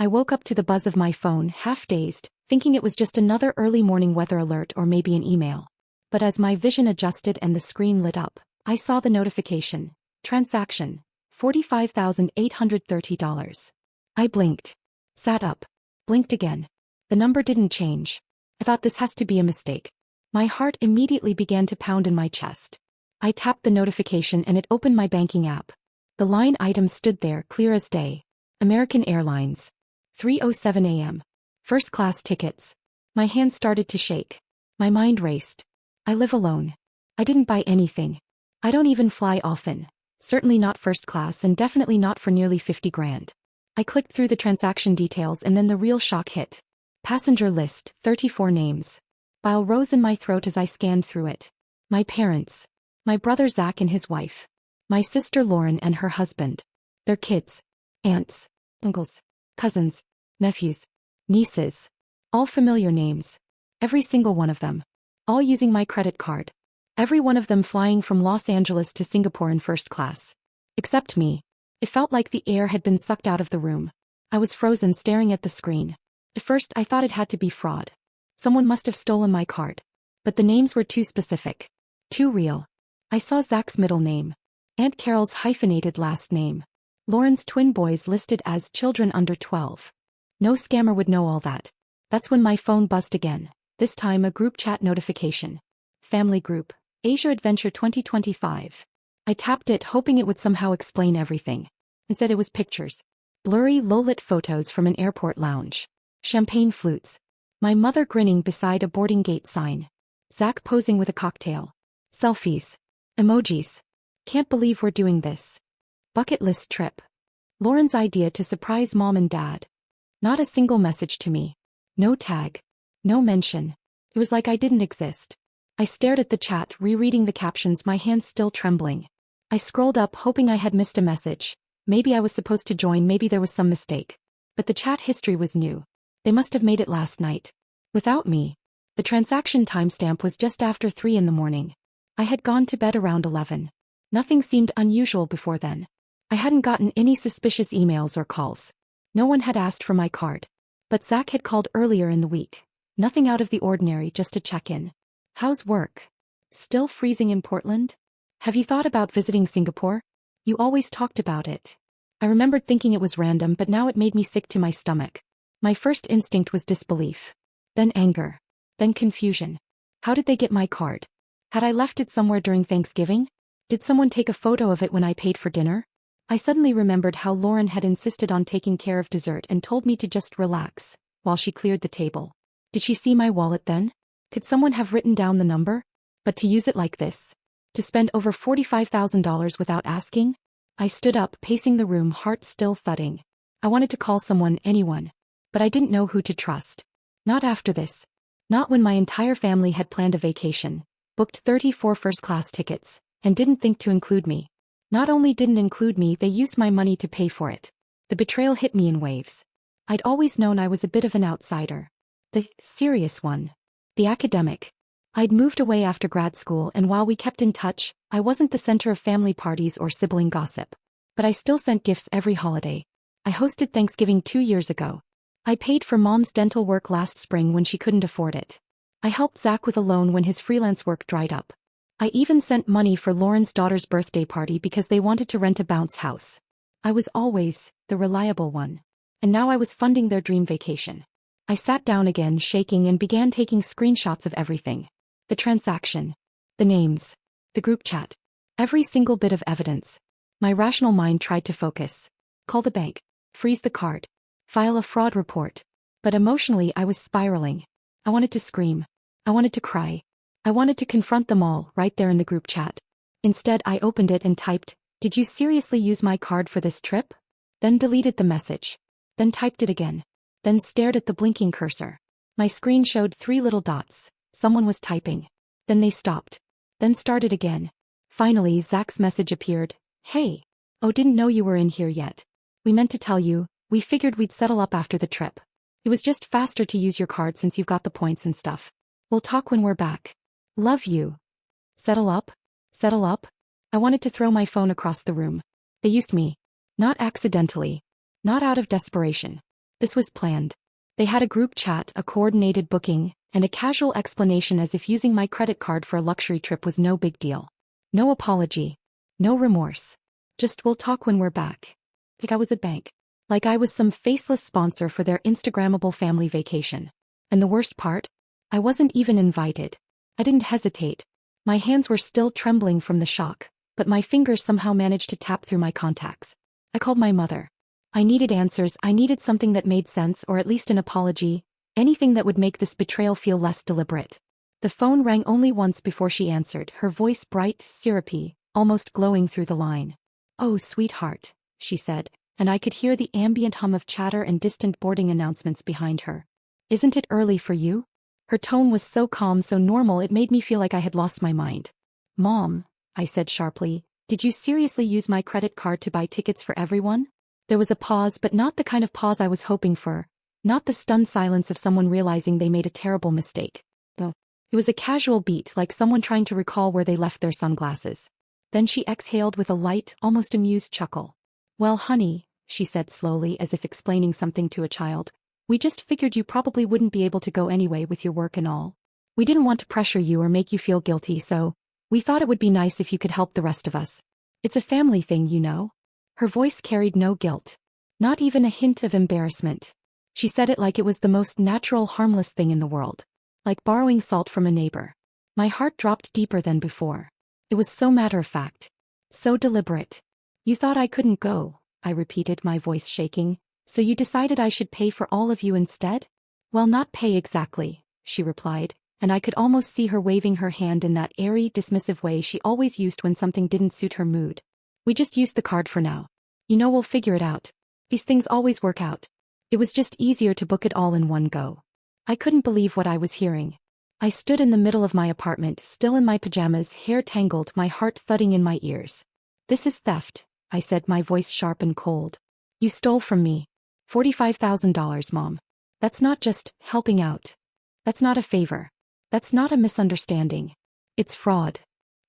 I woke up to the buzz of my phone, half-dazed, thinking it was just another early morning weather alert or maybe an email. But as my vision adjusted and the screen lit up, I saw the notification. Transaction. $45,830. I blinked. Sat up. Blinked again. The number didn't change. I thought this has to be a mistake. My heart immediately began to pound in my chest. I tapped the notification and it opened my banking app. The line item stood there, clear as day. American Airlines. 3:07 a.m. First class tickets. My hands started to shake. My mind raced. I live alone. I didn't buy anything. I don't even fly often. Certainly not first class and definitely not for nearly 50 grand. I clicked through the transaction details and then the real shock hit. Passenger list, 34 names. Bile rose in my throat as I scanned through it. My parents. My brother Zach and his wife. My sister Lauren and her husband. Their kids. Aunts. Uncles. Cousins. Nephews. Nieces. All familiar names. Every single one of them. All using my credit card. Every one of them flying from Los Angeles to Singapore in first class. Except me. It felt like the air had been sucked out of the room. I was frozen staring at the screen. At first I thought it had to be fraud. Someone must have stolen my card. But the names were too specific. Too real. I saw Zach's middle name. Aunt Carol's hyphenated last name. Lauren's twin boys listed as children under 12. No scammer would know all that. That's when my phone buzzed again. This time a group chat notification. Family group. Asia Adventure 2025. I tapped it hoping it would somehow explain everything. Instead it was pictures. Blurry low-lit photos from an airport lounge. Champagne flutes. My mother grinning beside a boarding gate sign. Zach posing with a cocktail. Selfies. Emojis. Can't believe we're doing this. Bucket list trip. Lauren's idea to surprise mom and dad. Not a single message to me. No tag. No mention. It was like I didn't exist. I stared at the chat, rereading the captions, my hands still trembling. I scrolled up hoping I had missed a message. Maybe I was supposed to join, maybe there was some mistake. But the chat history was new. They must have made it last night. Without me. The transaction timestamp was just after 3 in the morning. I had gone to bed around 11. Nothing seemed unusual before then. I hadn't gotten any suspicious emails or calls. No one had asked for my card. But Zach had called earlier in the week. Nothing out of the ordinary, just to check in. How's work? Still freezing in Portland? Have you thought about visiting Singapore? You always talked about it. I remembered thinking it was random, but now it made me sick to my stomach. My first instinct was disbelief. Then anger. Then confusion. How did they get my card? Had I left it somewhere during Thanksgiving? Did someone take a photo of it when I paid for dinner? I suddenly remembered how Lauren had insisted on taking care of dessert and told me to just relax, while she cleared the table. Did she see my wallet then? Could someone have written down the number? But to use it like this? To spend over $45,000 without asking? I stood up, pacing the room, heart still thudding. I wanted to call someone, anyone. But I didn't know who to trust. Not after this. Not when my entire family had planned a vacation, booked 34 first-class tickets, and didn't think to include me. Not only didn't include me, they used my money to pay for it. The betrayal hit me in waves. I'd always known I was a bit of an outsider. The serious one. The academic. I'd moved away after grad school, and while we kept in touch, I wasn't the center of family parties or sibling gossip. But I still sent gifts every holiday. I hosted Thanksgiving 2 years ago. I paid for mom's dental work last spring when she couldn't afford it. I helped Zach with a loan when his freelance work dried up. I even sent money for Lauren's daughter's birthday party because they wanted to rent a bounce house. I was always the reliable one. And now I was funding their dream vacation. I sat down again, shaking, and began taking screenshots of everything. The transaction. The names. The group chat. Every single bit of evidence. My rational mind tried to focus. Call the bank. Freeze the card. File a fraud report. But emotionally I was spiraling. I wanted to scream. I wanted to cry. I wanted to confront them all right there in the group chat. Instead I opened it and typed, "Did you seriously use my card for this trip?" Then deleted the message. Then typed it again. Then stared at the blinking cursor. My screen showed 3 little dots. Someone was typing. Then they stopped. Then started again. Finally Zach's message appeared. "Hey. Oh, didn't know you were in here yet. We meant to tell you. We figured we'd settle up after the trip. It was just faster to use your card since you've got the points and stuff. We'll talk when we're back. Love you." Settle up? Settle up? I wanted to throw my phone across the room. They used me. Not accidentally. Not out of desperation. This was planned. They had a group chat, a coordinated booking, and a casual explanation as if using my credit card for a luxury trip was no big deal. No apology. No remorse. Just we'll talk when we're back. Like I was at bank. Like I was some faceless sponsor for their Instagrammable family vacation. And the worst part? I wasn't even invited. I didn't hesitate. My hands were still trembling from the shock, but my fingers somehow managed to tap through my contacts. I called my mother. I needed answers, I needed something that made sense or at least an apology, anything that would make this betrayal feel less deliberate. The phone rang only once before she answered, her voice bright, syrupy, almost glowing through the line. "Oh, sweetheart," she said, and I could hear the ambient hum of chatter and distant boarding announcements behind her. "Isn't it early for you?" Her tone was so calm, so normal, it made me feel like I had lost my mind. "Mom," I said sharply, "did you seriously use my credit card to buy tickets for everyone?" There was a pause, but not the kind of pause I was hoping for, not the stunned silence of someone realizing they made a terrible mistake. No. It was a casual beat, like someone trying to recall where they left their sunglasses. Then she exhaled with a light, almost amused chuckle. "Well, honey," she said slowly, as if explaining something to a child, "we just figured you probably wouldn't be able to go anyway with your work and all. We didn't want to pressure you or make you feel guilty, so we thought it would be nice if you could help the rest of us. It's a family thing, you know." Her voice carried no guilt. Not even a hint of embarrassment. She said it like it was the most natural, harmless thing in the world. Like borrowing salt from a neighbor. My heart dropped deeper than before. It was so matter-of-fact. So deliberate. "You thought I couldn't go," I repeated, my voice shaking. "So you decided I should pay for all of you instead?" "Well, not pay exactly," she replied, and I could almost see her waving her hand in that airy, dismissive way she always used when something didn't suit her mood. "We just used the card for now. You know, we'll figure it out. These things always work out. It was just easier to book it all in one go." I couldn't believe what I was hearing. I stood in the middle of my apartment, still in my pajamas, hair tangled, my heart thudding in my ears. "This is theft," I said, my voice sharp and cold. "You stole from me. $45,000, Mom. That's not just helping out. That's not a favor. That's not a misunderstanding. It's fraud."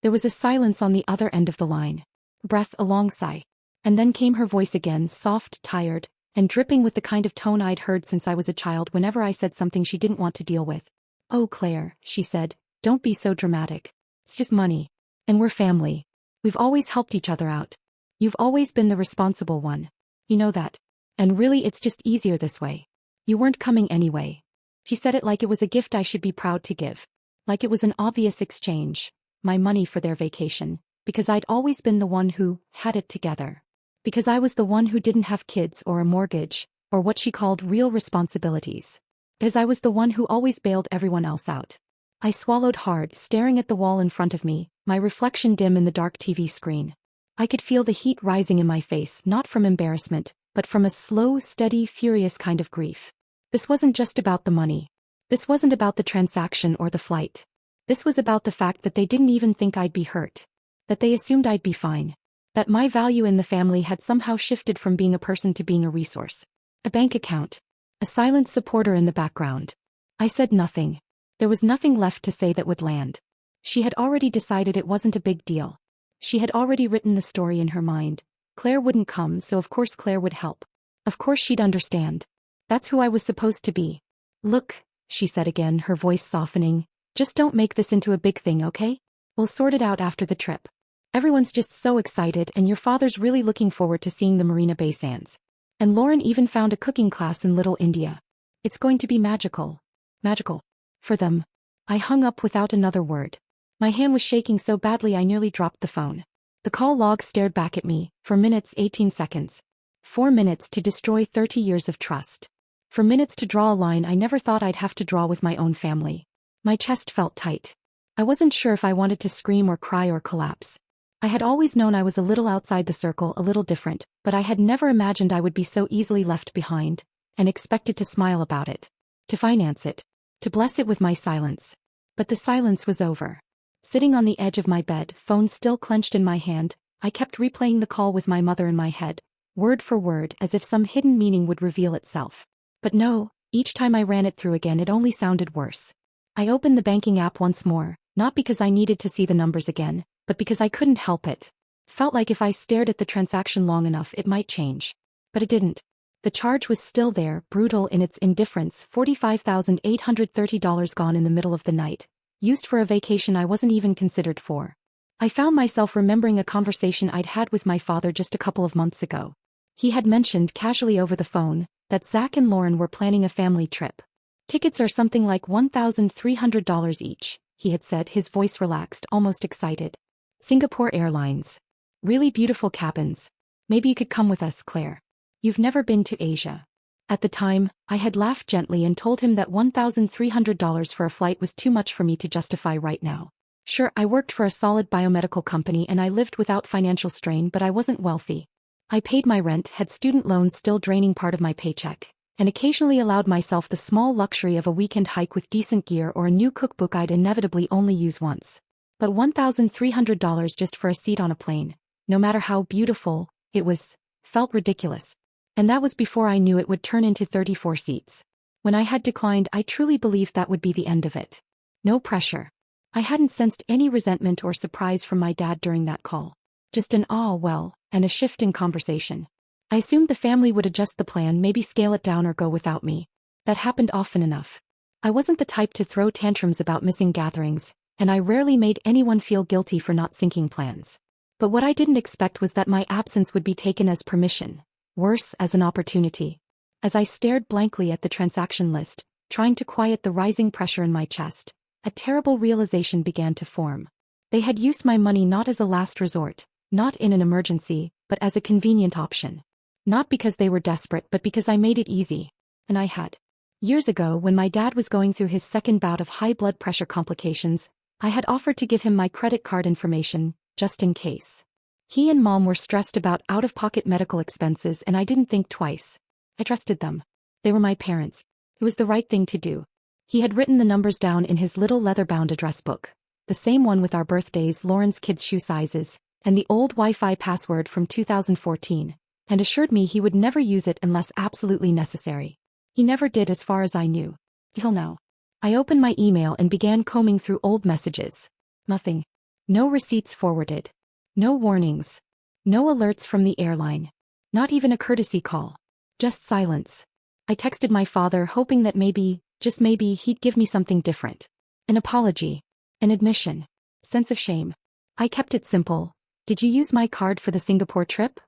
There was a silence on the other end of the line. Breath, a long sigh. And then came her voice again, soft, tired, and dripping with the kind of tone I'd heard since I was a child whenever I said something she didn't want to deal with. "Oh, Claire," she said, "don't be so dramatic. It's just money. And we're family. We've always helped each other out. You've always been the responsible one. You know that. And really, it's just easier this way. You weren't coming anyway." She said it like it was a gift I should be proud to give. Like it was an obvious exchange. My money for their vacation. Because I'd always been the one who had it together. Because I was the one who didn't have kids or a mortgage, or what she called real responsibilities. Because I was the one who always bailed everyone else out. I swallowed hard, staring at the wall in front of me, my reflection dim in the dark TV screen. I could feel the heat rising in my face, not from embarrassment, but from a slow, steady, furious kind of grief. This wasn't just about the money. This wasn't about the transaction or the flight. This was about the fact that they didn't even think I'd be hurt. That they assumed I'd be fine. That my value in the family had somehow shifted from being a person to being a resource. A bank account. A silent supporter in the background. I said nothing. There was nothing left to say that would land. She had already decided it wasn't a big deal. She had already written the story in her mind. Claire wouldn't come, so of course Claire would help. Of course she'd understand. That's who I was supposed to be. "Look," she said again, her voice softening, "just don't make this into a big thing, okay? We'll sort it out after the trip. Everyone's just so excited, and your father's really looking forward to seeing the Marina Bay Sands. And Lauren even found a cooking class in Little India. It's going to be magical. Magical. For them." I hung up without another word. My hand was shaking so badly I nearly dropped the phone. The call log stared back at me, for minutes 18 seconds. 4 minutes to destroy 30 years of trust. For minutes to draw a line I never thought I'd have to draw with my own family. My chest felt tight. I wasn't sure if I wanted to scream or cry or collapse. I had always known I was a little outside the circle, a little different, but I had never imagined I would be so easily left behind, and expected to smile about it. To finance it. To bless it with my silence. But the silence was over. Sitting on the edge of my bed, phone still clenched in my hand, I kept replaying the call with my mother in my head, word for word, as if some hidden meaning would reveal itself. But no, each time I ran it through again it only sounded worse. I opened the banking app once more, not because I needed to see the numbers again, but because I couldn't help it. Felt like if I stared at the transaction long enough it might change. But it didn't. The charge was still there, brutal in its indifference, $45,830 gone in the middle of the night, used for a vacation I wasn't even considered for. I found myself remembering a conversation I'd had with my father just a couple of months ago. He had mentioned casually over the phone that Zach and Lauren were planning a family trip. Tickets are something like $1,300 each, he had said, his voice relaxed, almost excited. Singapore Airlines. Really beautiful cabins. Maybe you could come with us, Claire. You've never been to Asia. At the time, I had laughed gently and told him that $1,300 for a flight was too much for me to justify right now. Sure, I worked for a solid biomedical company and I lived without financial strain, but I wasn't wealthy. I paid my rent, had student loans still draining part of my paycheck, and occasionally allowed myself the small luxury of a weekend hike with decent gear or a new cookbook I'd inevitably only use once. But $1,300 just for a seat on a plane, no matter how beautiful it was, felt ridiculous. And that was before I knew it would turn into 34 seats. When I had declined, I truly believed that would be the end of it. No pressure. I hadn't sensed any resentment or surprise from my dad during that call. Just an and a shift in conversation. I assumed the family would adjust the plan, maybe scale it down or go without me. That happened often enough. I wasn't the type to throw tantrums about missing gatherings, and I rarely made anyone feel guilty for not syncing plans. But what I didn't expect was that my absence would be taken as permission. Worse, as an opportunity. As I stared blankly at the transaction list, trying to quiet the rising pressure in my chest, a terrible realization began to form. They had used my money not as a last resort, not in an emergency, but as a convenient option. Not because they were desperate, but because I made it easy. And I had. Years ago, when my dad was going through his second bout of high blood pressure complications, I had offered to give him my credit card information, just in case. He and Mom were stressed about out-of-pocket medical expenses and I didn't think twice. I trusted them. They were my parents. It was the right thing to do. He had written the numbers down in his little leather-bound address book, the same one with our birthdays, Lauren's kids' shoe sizes, and the old Wi-Fi password from 2014, and assured me he would never use it unless absolutely necessary. He never did as far as I knew. Till now. I opened my email and began combing through old messages. Nothing. No receipts forwarded. No warnings. No alerts from the airline. Not even a courtesy call. Just silence. I texted my father hoping that maybe, just maybe, he'd give me something different. An apology. An admission. Sense of shame. I kept it simple. Did you use my card for the Singapore trip?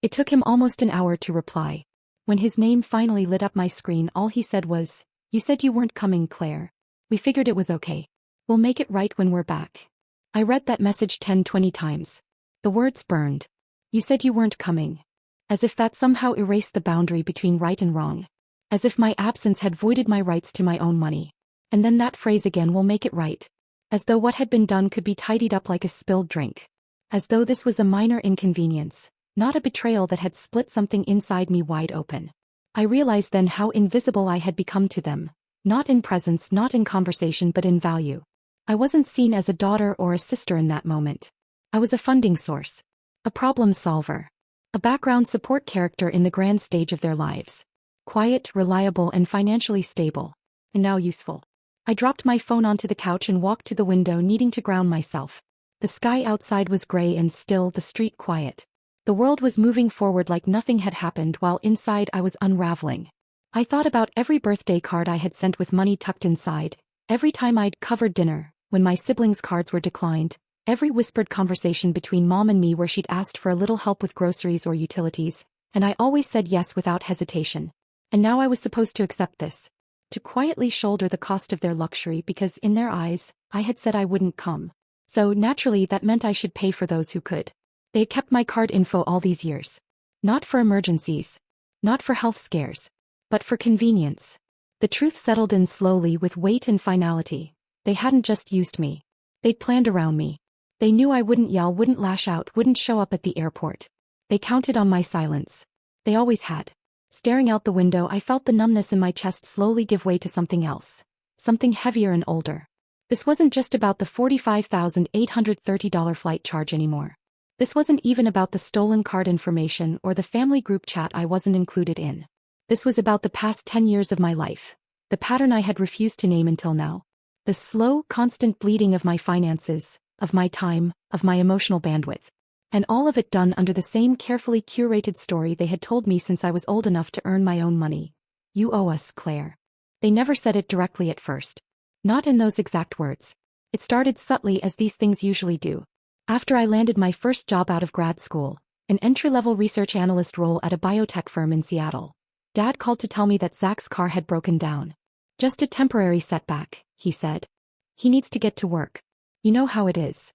It took him almost an hour to reply. When his name finally lit up my screen, all he said was, "You said you weren't coming, Claire. We figured it was okay. We'll make it right when we're back." I read that message 10-20 times. The words burned. You said you weren't coming. As if that somehow erased the boundary between right and wrong. As if my absence had voided my rights to my own money. And then that phrase again, "we'll make it right." As though what had been done could be tidied up like a spilled drink. As though this was a minor inconvenience, not a betrayal that had split something inside me wide open. I realized then how invisible I had become to them. Not in presence, not in conversation, but in value. I wasn't seen as a daughter or a sister in that moment. I was a funding source. A problem solver. A background support character in the grand stage of their lives. Quiet, reliable, and financially stable. And now useful. I dropped my phone onto the couch and walked to the window, needing to ground myself. The sky outside was gray and still, the street quiet. The world was moving forward like nothing had happened, while inside I was unraveling. I thought about every birthday card I had sent with money tucked inside, every time I'd covered dinner, when my siblings' cards were declined, every whispered conversation between Mom and me where she'd asked for a little help with groceries or utilities, and I always said yes without hesitation. And now I was supposed to accept this. To quietly shoulder the cost of their luxury because in their eyes, I had said I wouldn't come. So naturally that meant I should pay for those who could. They had kept my card info all these years. Not for emergencies. Not for health scares. But for convenience. The truth settled in slowly with weight and finality. They hadn't just used me. They'd planned around me. They knew I wouldn't yell, wouldn't lash out, wouldn't show up at the airport. They counted on my silence. They always had. Staring out the window, I felt the numbness in my chest slowly give way to something else. Something heavier and older. This wasn't just about the $45,830 flight charge anymore. This wasn't even about the stolen card information or the family group chat I wasn't included in. This was about the past 10 years of my life. The pattern I had refused to name until now. The slow, constant bleeding of my finances, of my time, of my emotional bandwidth. And all of it done under the same carefully curated story they had told me since I was old enough to earn my own money. "You owe us, Claire." They never said it directly at first. Not in those exact words. It started subtly as these things usually do. After I landed my first job out of grad school, an entry-level research analyst role at a biotech firm in Seattle, Dad called to tell me that Zach's car had broken down. "Just a temporary setback," he said. "He needs to get to work. You know how it is."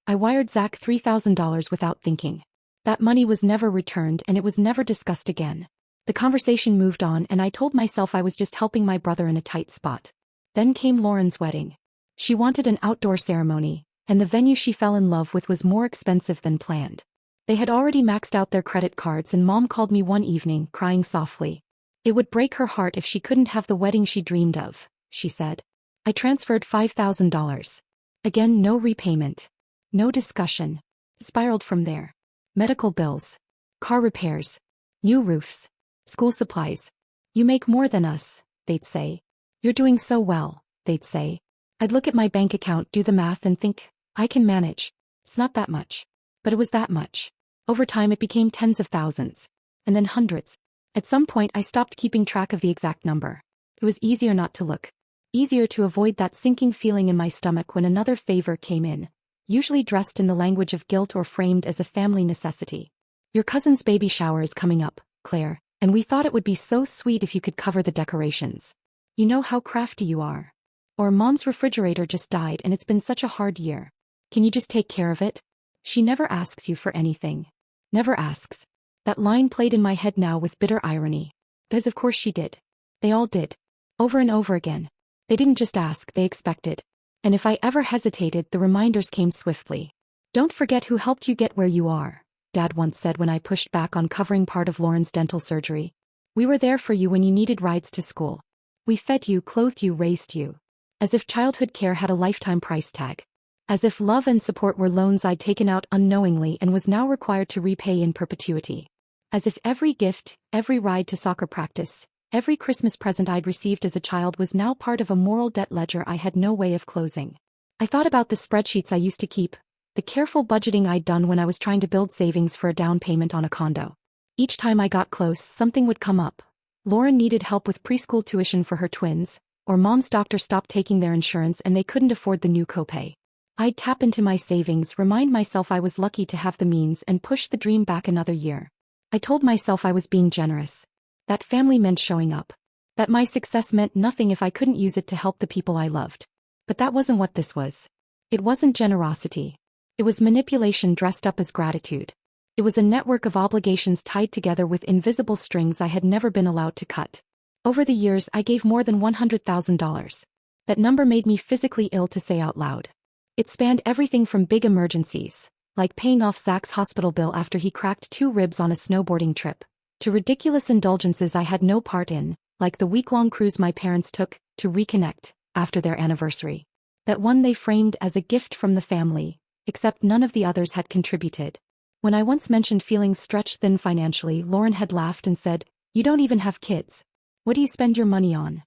I wired Zach $3,000 without thinking. That money was never returned and it was never discussed again. The conversation moved on and I told myself I was just helping my brother in a tight spot. Then came Lauren's wedding. She wanted an outdoor ceremony, and the venue she fell in love with was more expensive than planned. They had already maxed out their credit cards and Mom called me one evening, crying softly. It would break her heart if she couldn't have the wedding she dreamed of, she said. I transferred $5,000. Again, no repayment. No discussion. Spiraled from there. Medical bills. Car repairs. New roofs. School supplies. "You make more than us," they'd say. "You're doing so well," they'd say. I'd look at my bank account, do the math and think, I can manage. It's not that much. But it was that much. Over time it became tens of thousands. And then hundreds. At some point I stopped keeping track of the exact number. It was easier not to look. Easier to avoid that sinking feeling in my stomach when another favor came in. Usually dressed in the language of guilt or framed as a family necessity. "Your cousin's baby shower is coming up, Claire, and we thought it would be so sweet if you could cover the decorations. You know how crafty you are." Or "Mom's refrigerator just died and it's been such a hard year. Can you just take care of it?" She never asks you for anything. Never asks. That line played in my head now with bitter irony. Because of course she did. They all did. Over and over again. They didn't just ask, they expected. And if I ever hesitated, the reminders came swiftly. "Don't forget who helped you get where you are," Dad once said when I pushed back on covering part of Lauren's dental surgery. "We were there for you when you needed rides to school. We fed you, clothed you, raised you." As if childhood care had a lifetime price tag. As if love and support were loans I'd taken out unknowingly and was now required to repay in perpetuity. As if every gift, every ride to soccer practice, every Christmas present I'd received as a child was now part of a moral debt ledger I had no way of closing. I thought about the spreadsheets I used to keep, the careful budgeting I'd done when I was trying to build savings for a down payment on a condo. Each time I got close, something would come up. Lauren needed help with preschool tuition for her twins, or Mom's doctor stopped taking their insurance and they couldn't afford the new copay. I'd tap into my savings, remind myself I was lucky to have the means and push the dream back another year. I told myself I was being generous. That family meant showing up. That my success meant nothing if I couldn't use it to help the people I loved. But that wasn't what this was. It wasn't generosity. It was manipulation dressed up as gratitude. It was a network of obligations tied together with invisible strings I had never been allowed to cut. Over the years I gave more than $100,000. That number made me physically ill to say out loud. It spanned everything from big emergencies, like paying off Zach's hospital bill after he cracked 2 ribs on a snowboarding trip, to ridiculous indulgences I had no part in, like the week-long cruise my parents took to reconnect after their anniversary. That one they framed as a gift from the family, except none of the others had contributed. When I once mentioned feeling stretched thin financially, Lauren had laughed and said, "You don't even have kids. What do you spend your money on?"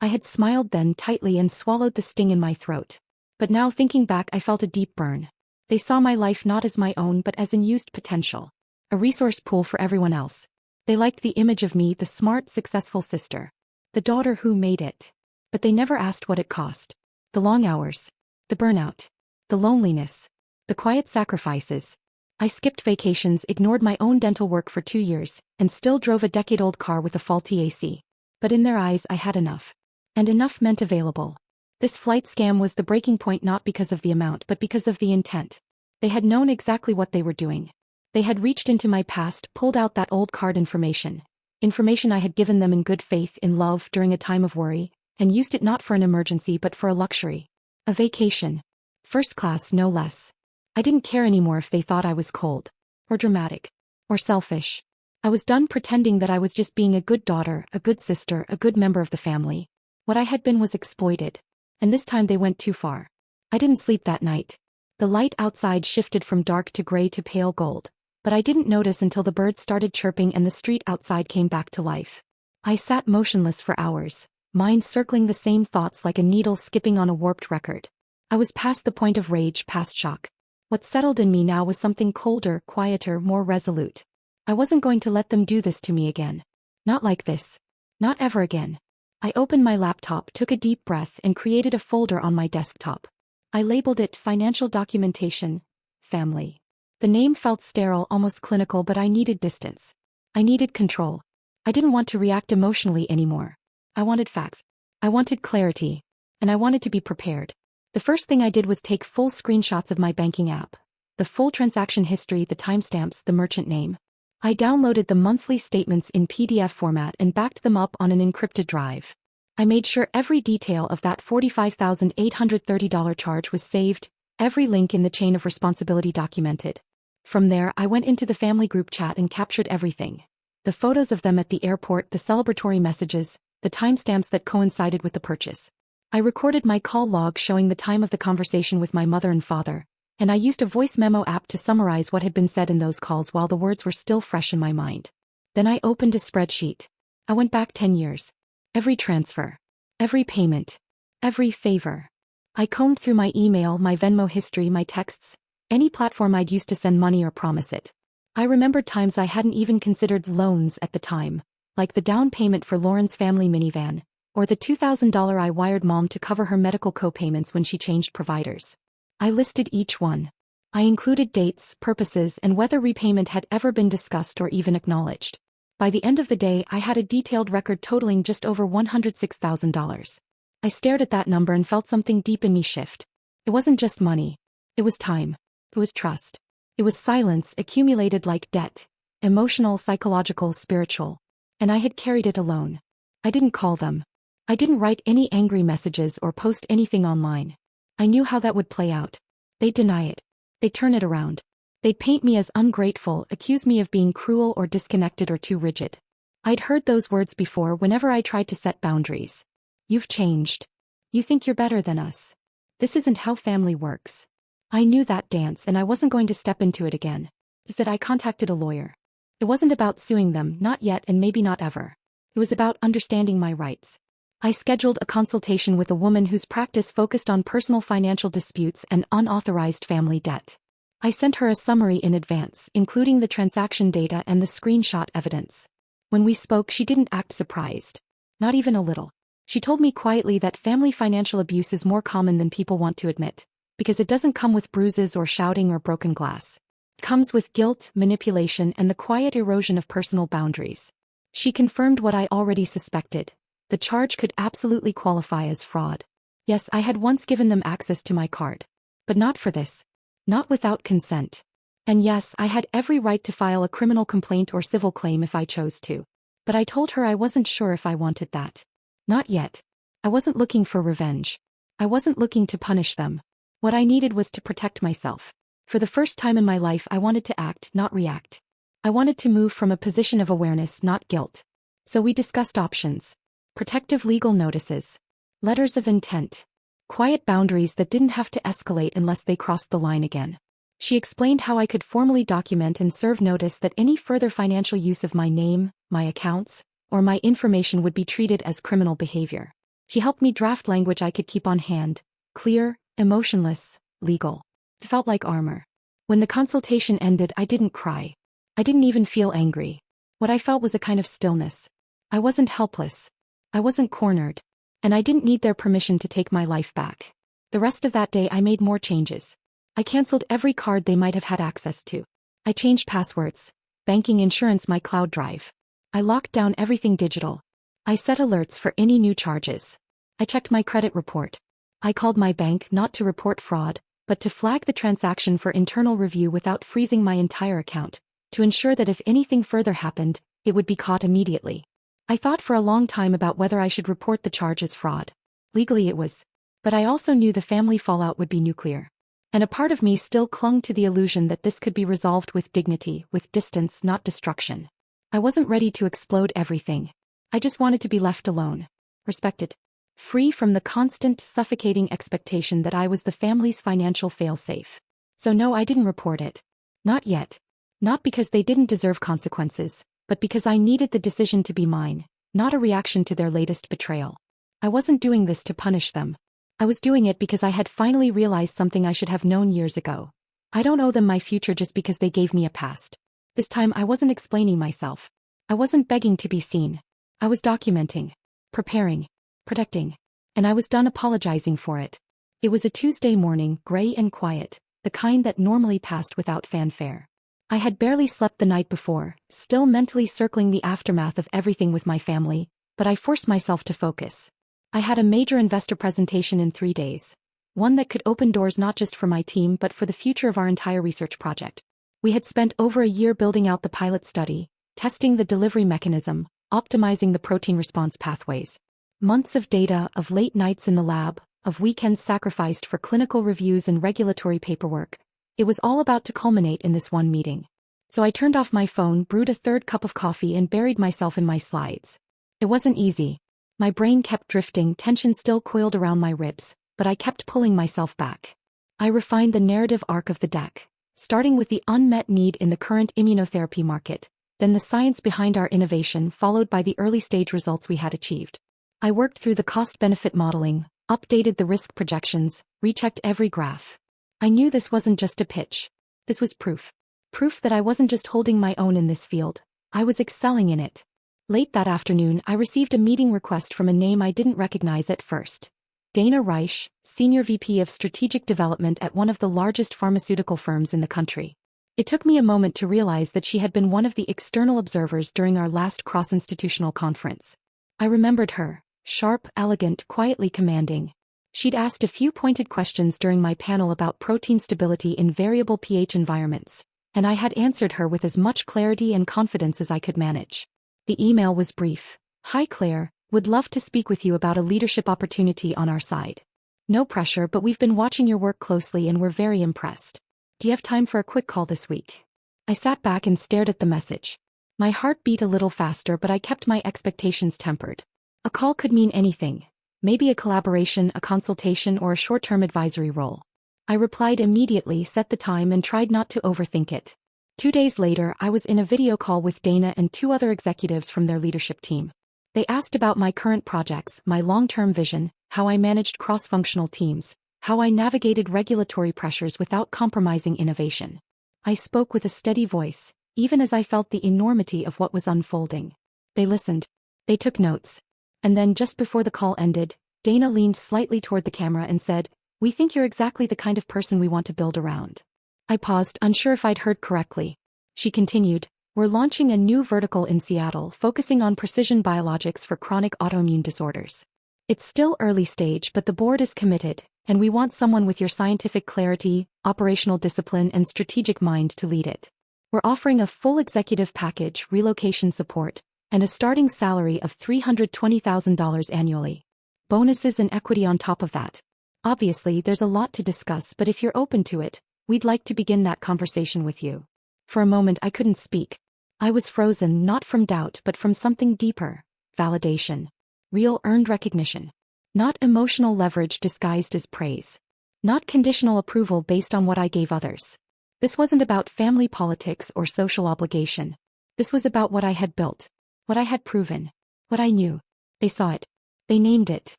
I had smiled then tightly and swallowed the sting in my throat. But now thinking back I felt a deep burn. They saw my life not as my own but as unused potential. A resource pool for everyone else. They liked the image of me, the smart, successful sister. The daughter who made it. But they never asked what it cost. The long hours. The burnout. The loneliness. The quiet sacrifices. I skipped vacations, ignored my own dental work for 2 years, and still drove a decade-old car with a faulty AC. But in their eyes I had enough. And enough meant available. This flight scam was the breaking point, not because of the amount but because of the intent. They had known exactly what they were doing. They had reached into my past, pulled out that old card information. Information I had given them in good faith, in love, during a time of worry, and used it not for an emergency but for a luxury. A vacation. First class, no less. I didn't care anymore if they thought I was cold. Or dramatic. Or selfish. I was done pretending that I was just being a good daughter, a good sister, a good member of the family. What I had been was exploited. And this time they went too far. I didn't sleep that night. The light outside shifted from dark to gray to pale gold, but I didn't notice until the birds started chirping and the street outside came back to life. I sat motionless for hours, mind circling the same thoughts like a needle skipping on a warped record. I was past the point of rage, past shock. What settled in me now was something colder, quieter, more resolute. I wasn't going to let them do this to me again. Not like this. Not ever again. I opened my laptop, took a deep breath, and created a folder on my desktop. I labeled it Financial Documentation, Family. The name felt sterile, almost clinical, but I needed distance. I needed control. I didn't want to react emotionally anymore. I wanted facts. I wanted clarity. And I wanted to be prepared. The first thing I did was take full screenshots of my banking app. The full transaction history, the timestamps, the merchant name. I downloaded the monthly statements in PDF format and backed them up on an encrypted drive. I made sure every detail of that $45,830 charge was saved, every link in the chain of responsibility documented. From there, I went into the family group chat and captured everything. The photos of them at the airport, the celebratory messages, the timestamps that coincided with the purchase. I recorded my call log showing the time of the conversation with my mother and father, and I used a voice memo app to summarize what had been said in those calls while the words were still fresh in my mind. Then I opened a spreadsheet. I went back 10 years. Every transfer. Every payment. Every favor. I combed through my email, my Venmo history, my texts, any platform I'd used to send money or promise it. I remembered times I hadn't even considered loans at the time, like the down payment for Lauren's family minivan, or the $2,000 I wired mom to cover her medical co-payments when she changed providers. I listed each one. I included dates, purposes, and whether repayment had ever been discussed or even acknowledged. By the end of the day, I had a detailed record totaling just over $106,000. I stared at that number and felt something deep in me shift. It wasn't just money. It was time. It was trust. It was silence accumulated like debt. Emotional, psychological, spiritual. And I had carried it alone. I didn't call them. I didn't write any angry messages or post anything online. I knew how that would play out. They'd deny it. They'd turn it around. They'd paint me as ungrateful, accuse me of being cruel or disconnected or too rigid. I'd heard those words before whenever I tried to set boundaries. You've changed. You think you're better than us. This isn't how family works. I knew that dance and I wasn't going to step into it again. Instead, I contacted a lawyer. It wasn't about suing them, not yet and maybe not ever. It was about understanding my rights. I scheduled a consultation with a woman whose practice focused on personal financial disputes and unauthorized family debt. I sent her a summary in advance, including the transaction data and the screenshot evidence. When we spoke, she didn't act surprised. Not even a little. She told me quietly that family financial abuse is more common than people want to admit, because it doesn't come with bruises or shouting or broken glass. It comes with guilt, manipulation, and the quiet erosion of personal boundaries. She confirmed what I already suspected. The charge could absolutely qualify as fraud. Yes, I had once given them access to my card. But not for this. Not without consent. And yes, I had every right to file a criminal complaint or civil claim if I chose to. But I told her I wasn't sure if I wanted that. Not yet. I wasn't looking for revenge. I wasn't looking to punish them. What I needed was to protect myself. For the first time in my life, I wanted to act, not react. I wanted to move from a position of awareness, not guilt. So we discussed options. Protective legal notices. Letters of intent. Quiet boundaries that didn't have to escalate unless they crossed the line again. She explained how I could formally document and serve notice that any further financial use of my name, my accounts, or my information would be treated as criminal behavior. She helped me draft language I could keep on hand. Clear, emotionless, legal. It felt like armor. When the consultation ended, I didn't cry. I didn't even feel angry. What I felt was a kind of stillness. I wasn't helpless. I wasn't cornered. And I didn't need their permission to take my life back. The rest of that day I made more changes. I canceled every card they might have had access to. I changed passwords. Banking, insurance, my cloud drive. I locked down everything digital. I set alerts for any new charges. I checked my credit report. I called my bank not to report fraud, but to flag the transaction for internal review without freezing my entire account, to ensure that if anything further happened, it would be caught immediately. I thought for a long time about whether I should report the charge as fraud. Legally it was. But I also knew the family fallout would be nuclear. And a part of me still clung to the illusion that this could be resolved with dignity, with distance, not destruction. I wasn't ready to explode everything. I just wanted to be left alone. Respected. Free from the constant, suffocating expectation that I was the family's financial failsafe. So no, I didn't report it. Not yet. Not because they didn't deserve consequences, but because I needed the decision to be mine, not a reaction to their latest betrayal. I wasn't doing this to punish them. I was doing it because I had finally realized something I should have known years ago. I don't owe them my future just because they gave me a past. This time I wasn't explaining myself. I wasn't begging to be seen. I was documenting, preparing, protecting. And I was done apologizing for it. It was a Tuesday morning, gray and quiet, the kind that normally passed without fanfare. I had barely slept the night before, still mentally circling the aftermath of everything with my family, but I forced myself to focus. I had a major investor presentation in 3 days. One that could open doors not just for my team but for the future of our entire research project. We had spent over a year building out the pilot study, testing the delivery mechanism, optimizing the protein response pathways. Months of data, of late nights in the lab, of weekends sacrificed for clinical reviews and regulatory paperwork. It was all about to culminate in this one meeting. So I turned off my phone, brewed a third cup of coffee and buried myself in my slides. It wasn't easy. My brain kept drifting, tension still coiled around my ribs, but I kept pulling myself back. I refined the narrative arc of the deck, starting with the unmet need in the current immunotherapy market, then the science behind our innovation followed by the early-stage results we had achieved. I worked through the cost-benefit modeling, updated the risk projections, rechecked every graph. I knew this wasn't just a pitch. This was proof. Proof that I wasn't just holding my own in this field, I was excelling in it. Late that afternoon, I received a meeting request from a name I didn't recognize at first. Dana Reich, Senior VP of Strategic Development at one of the largest pharmaceutical firms in the country. It took me a moment to realize that she had been one of the external observers during our last cross-institutional conference. I remembered her, sharp, elegant, quietly commanding. She'd asked a few pointed questions during my panel about protein stability in variable pH environments, and I had answered her with as much clarity and confidence as I could manage. The email was brief. "Hi Claire, would love to speak with you about a leadership opportunity on our side. No pressure, but we've been watching your work closely and we're very impressed. Do you have time for a quick call this week?" I sat back and stared at the message. My heart beat a little faster, but I kept my expectations tempered. A call could mean anything. Maybe a collaboration, a consultation, or a short-term advisory role. I replied immediately, set the time, and tried not to overthink it. 2 days later, I was in a video call with Dana and 2 other executives from their leadership team. They asked about my current projects, my long-term vision, how I managed cross-functional teams, how I navigated regulatory pressures without compromising innovation. I spoke with a steady voice, even as I felt the enormity of what was unfolding. They listened. They took notes. And then just before the call ended, Dana leaned slightly toward the camera and said, "We think you're exactly the kind of person we want to build around." I paused, unsure if I'd heard correctly. She continued, "We're launching a new vertical in Seattle focusing on precision biologics for chronic autoimmune disorders. It's still early stage, but the board is committed, and we want someone with your scientific clarity, operational discipline, and strategic mind to lead it. We're offering a full executive package, relocation support, and a starting salary of $320,000 annually. Bonuses and equity on top of that. Obviously, there's a lot to discuss, but if you're open to it, we'd like to begin that conversation with you." For a moment I couldn't speak. I was frozen, not from doubt but from something deeper. Validation. Real earned recognition. Not emotional leverage disguised as praise. Not conditional approval based on what I gave others. This wasn't about family politics or social obligation. This was about what I had built. What I had proven. What I knew. They saw it. They named it.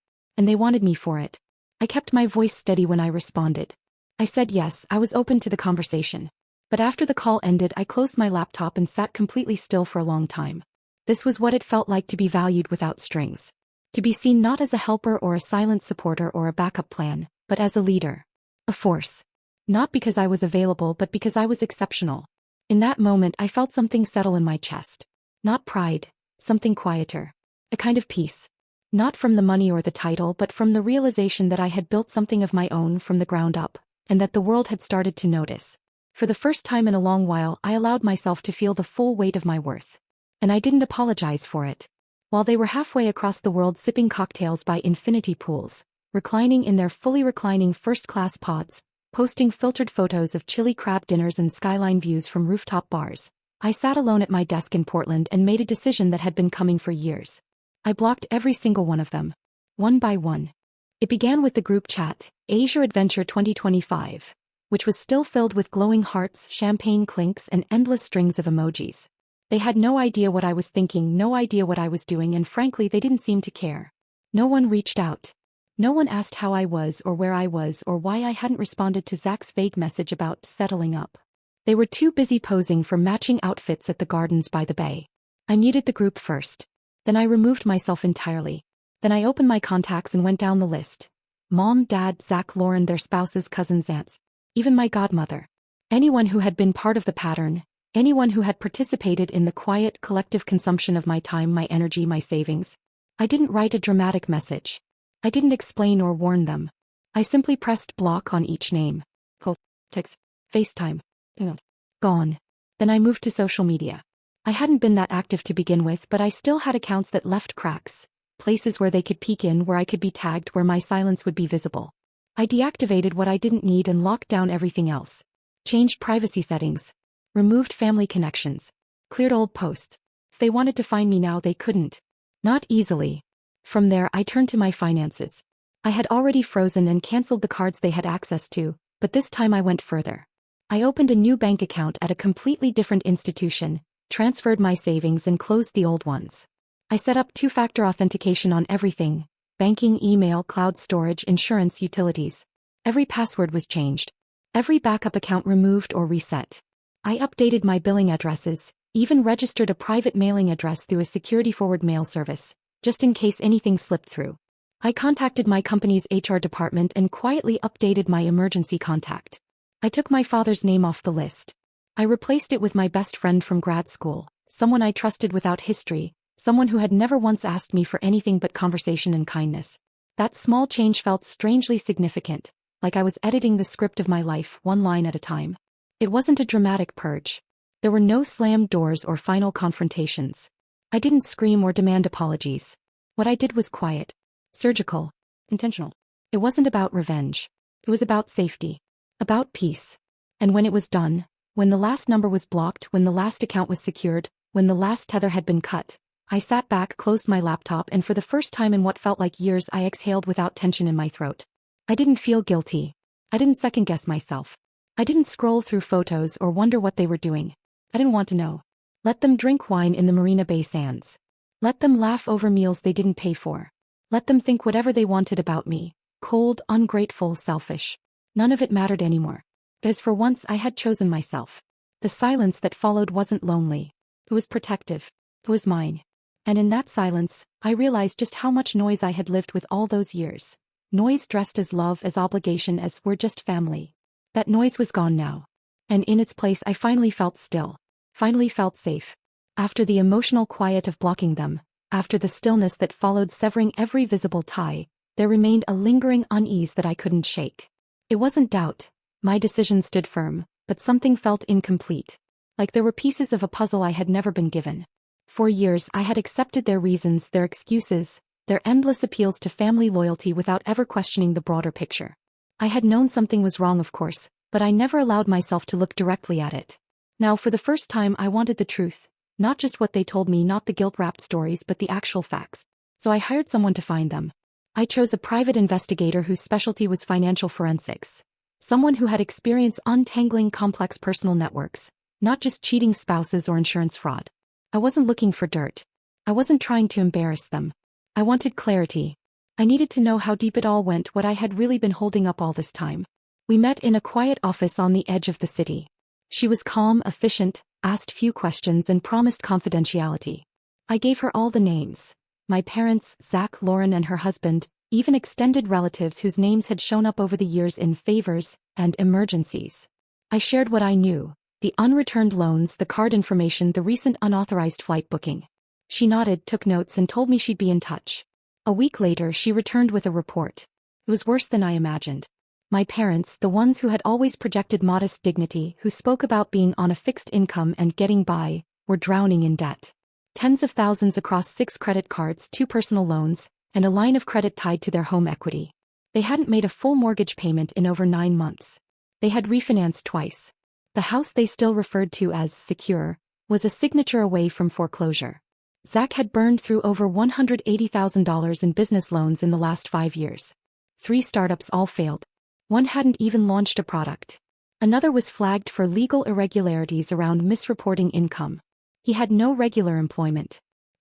And they wanted me for it. I kept my voice steady when I responded. I said yes, I was open to the conversation. But after the call ended, I closed my laptop and sat completely still for a long time. This was what it felt like to be valued without strings. To be seen not as a helper or a silent supporter or a backup plan, but as a leader. A force. Not because I was available but because I was exceptional. In that moment I felt something settle in my chest. Not pride, something quieter. A kind of peace. Not from the money or the title but from the realization that I had built something of my own from the ground up, and that the world had started to notice. For the first time in a long while I allowed myself to feel the full weight of my worth. And I didn't apologize for it. While they were halfway across the world sipping cocktails by infinity pools, reclining in their fully reclining first-class pods, posting filtered photos of chili crab dinners and skyline views from rooftop bars, I sat alone at my desk in Portland and made a decision that had been coming for years. I blocked every single one of them. One by one. It began with the group chat, Asia Adventure 2025, which was still filled with glowing hearts, champagne clinks, and endless strings of emojis. They had no idea what I was thinking, no idea what I was doing, and frankly they didn't seem to care. No one reached out. No one asked how I was or where I was or why I hadn't responded to Zach's vague message about settling up. They were too busy posing for matching outfits at the gardens by the bay. I muted the group first. Then I removed myself entirely. Then I opened my contacts and went down the list. Mom, Dad, Zach, Lauren, their spouses, cousins, aunts. Even my godmother. Anyone who had been part of the pattern. Anyone who had participated in the quiet, collective consumption of my time, my energy, my savings. I didn't write a dramatic message. I didn't explain or warn them. I simply pressed block on each name. Call, text, FaceTime. Gone. Then I moved to social media. I hadn't been that active to begin with, but I still had accounts that left cracks. Places where they could peek in, where I could be tagged, where my silence would be visible. I deactivated what I didn't need and locked down everything else. Changed privacy settings. Removed family connections. Cleared old posts. If they wanted to find me now, they couldn't. Not easily. From there, I turned to my finances. I had already frozen and canceled the cards they had access to, but this time I went further. I opened a new bank account at a completely different institution, transferred my savings and closed the old ones. I set up two-factor authentication on everything: banking, email, cloud storage, insurance, utilities. Every password was changed. Every backup account removed or reset. I updated my billing addresses, even registered a private mailing address through a security forward mail service, just in case anything slipped through. I contacted my company's HR department and quietly updated my emergency contact. I took my father's name off the list. I replaced it with my best friend from grad school, someone I trusted without history, someone who had never once asked me for anything but conversation and kindness. That small change felt strangely significant, like I was editing the script of my life, one line at a time. It wasn't a dramatic purge. There were no slammed doors or final confrontations. I didn't scream or demand apologies. What I did was quiet, surgical, intentional. It wasn't about revenge. It was about safety. About peace. And when it was done, when the last number was blocked, when the last account was secured, when the last tether had been cut, I sat back, closed my laptop, and for the first time in what felt like years, I exhaled without tension in my throat. I didn't feel guilty. I didn't second-guess myself. I didn't scroll through photos or wonder what they were doing. I didn't want to know. Let them drink wine in the Marina Bay Sands. Let them laugh over meals they didn't pay for. Let them think whatever they wanted about me. Cold, ungrateful, selfish. None of it mattered anymore. Because for once I had chosen myself. The silence that followed wasn't lonely. It was protective. It was mine. And in that silence, I realized just how much noise I had lived with all those years. Noise dressed as love, as obligation, as we're just family. That noise was gone now. And in its place I finally felt still. Finally felt safe. After the emotional quiet of blocking them, after the stillness that followed severing every visible tie, there remained a lingering unease that I couldn't shake. It wasn't doubt. My decision stood firm, but something felt incomplete. Like there were pieces of a puzzle I had never been given. For years I had accepted their reasons, their excuses, their endless appeals to family loyalty without ever questioning the broader picture. I had known something was wrong, of course, but I never allowed myself to look directly at it. Now for the first time I wanted the truth, not just what they told me, not the guilt-wrapped stories, but the actual facts. So I hired someone to find them. I chose a private investigator whose specialty was financial forensics. Someone who had experience untangling complex personal networks, not just cheating spouses or insurance fraud. I wasn't looking for dirt. I wasn't trying to embarrass them. I wanted clarity. I needed to know how deep it all went, what I had really been holding up all this time. We met in a quiet office on the edge of the city. She was calm, efficient, asked few questions and promised confidentiality. I gave her all the names. My parents, Zach, Lauren and her husband, even extended relatives whose names had shown up over the years in favors and emergencies. I shared what I knew, the unreturned loans, the card information, the recent unauthorized flight booking. She nodded, took notes and told me she'd be in touch. A week later she returned with a report. It was worse than I imagined. My parents, the ones who had always projected modest dignity, who spoke about being on a fixed income and getting by, were drowning in debt. Tens of thousands across 6 credit cards, 2 personal loans, and a line of credit tied to their home equity. They hadn't made a full mortgage payment in over 9 months. They had refinanced twice. The house they still referred to as secure was a signature away from foreclosure. Zach had burned through over $180,000 in business loans in the last 5 years. 3 startups all failed. One hadn't even launched a product. Another was flagged for legal irregularities around misreporting income. He had no regular employment.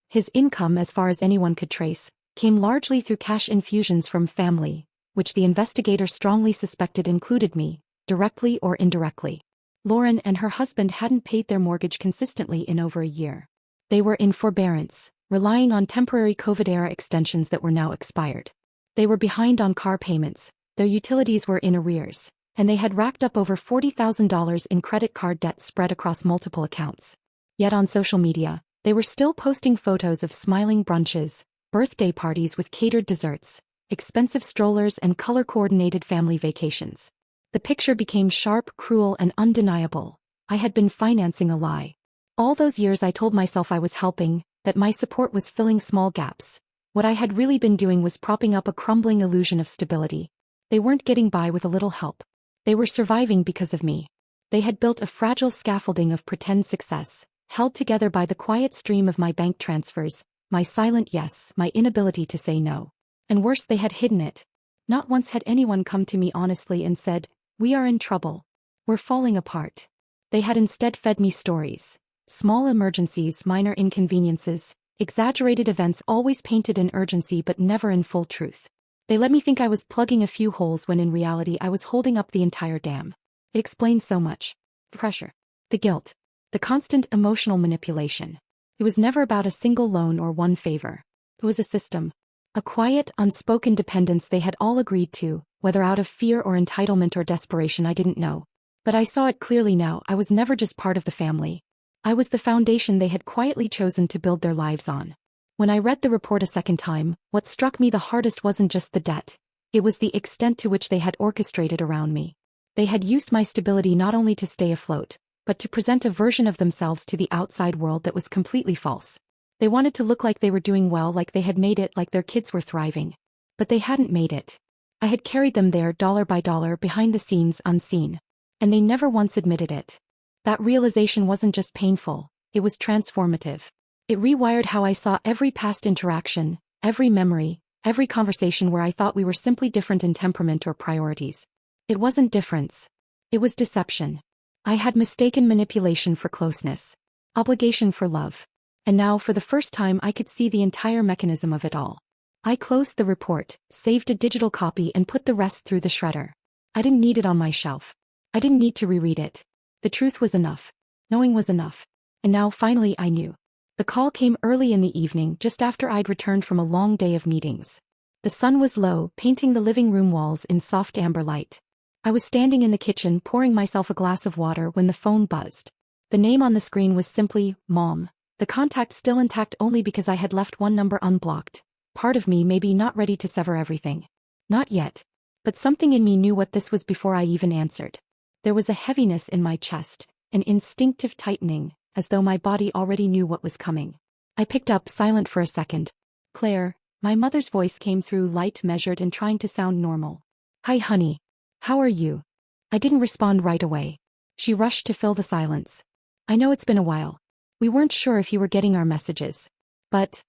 His income, as far as anyone could trace, came largely through cash infusions from family, which the investigator strongly suspected included me, directly or indirectly. Lauren and her husband hadn't paid their mortgage consistently in over a year. They were in forbearance, relying on temporary COVID-era extensions that were now expired. They were behind on car payments, their utilities were in arrears, and they had racked up over $40,000 in credit card debt spread across multiple accounts. Yet on social media, they were still posting photos of smiling brunches, birthday parties with catered desserts, expensive strollers and color-coordinated family vacations. The picture became sharp, cruel, and undeniable. I had been financing a lie. All those years I told myself I was helping, that my support was filling small gaps. What I had really been doing was propping up a crumbling illusion of stability. They weren't getting by with a little help. They were surviving because of me. They had built a fragile scaffolding of pretend success, held together by the quiet stream of my bank transfers, my silent yes, my inability to say no. And worse, they had hidden it. Not once had anyone come to me honestly and said, "We are in trouble. We're falling apart." They had instead fed me stories. Small emergencies, minor inconveniences, exaggerated events always painted in urgency but never in full truth. They let me think I was plugging a few holes when in reality I was holding up the entire dam. It explained so much. The pressure. The guilt. The constant emotional manipulation. It was never about a single loan or one favor. It was a system. A quiet, unspoken dependence they had all agreed to, whether out of fear or entitlement or desperation I didn't know. But I saw it clearly now. I was never just part of the family. I was the foundation they had quietly chosen to build their lives on. When I read the report a second time, what struck me the hardest wasn't just the debt. It was the extent to which they had orchestrated around me. They had used my stability not only to stay afloat, but to present a version of themselves to the outside world that was completely false. They wanted to look like they were doing well, like they had made it, like their kids were thriving. But they hadn't made it. I had carried them there dollar by dollar behind the scenes unseen. And they never once admitted it. That realization wasn't just painful, it was transformative. It rewired how I saw every past interaction, every memory, every conversation where I thought we were simply different in temperament or priorities. It wasn't difference. It was deception. I had mistaken manipulation for closeness, obligation for love. And now for the first time I could see the entire mechanism of it all. I closed the report, saved a digital copy and put the rest through the shredder. I didn't need it on my shelf. I didn't need to reread it. The truth was enough. Knowing was enough. And now finally I knew. The call came early in the evening, just after I'd returned from a long day of meetings. The sun was low, painting the living room walls in soft amber light. I was standing in the kitchen pouring myself a glass of water when the phone buzzed. The name on the screen was simply, Mom. The contact still intact only because I had left one number unblocked. Part of me maybe not ready to sever everything. Not yet. But something in me knew what this was before I even answered. There was a heaviness in my chest, an instinctive tightening, as though my body already knew what was coming. I picked up, silent for a second. "Claire," my mother's voice came through, light, measured and trying to sound normal. "Hi honey. How are you?" I didn't respond right away. She rushed to fill the silence. "I know it's been a while. We weren't sure if you were getting our messages. But,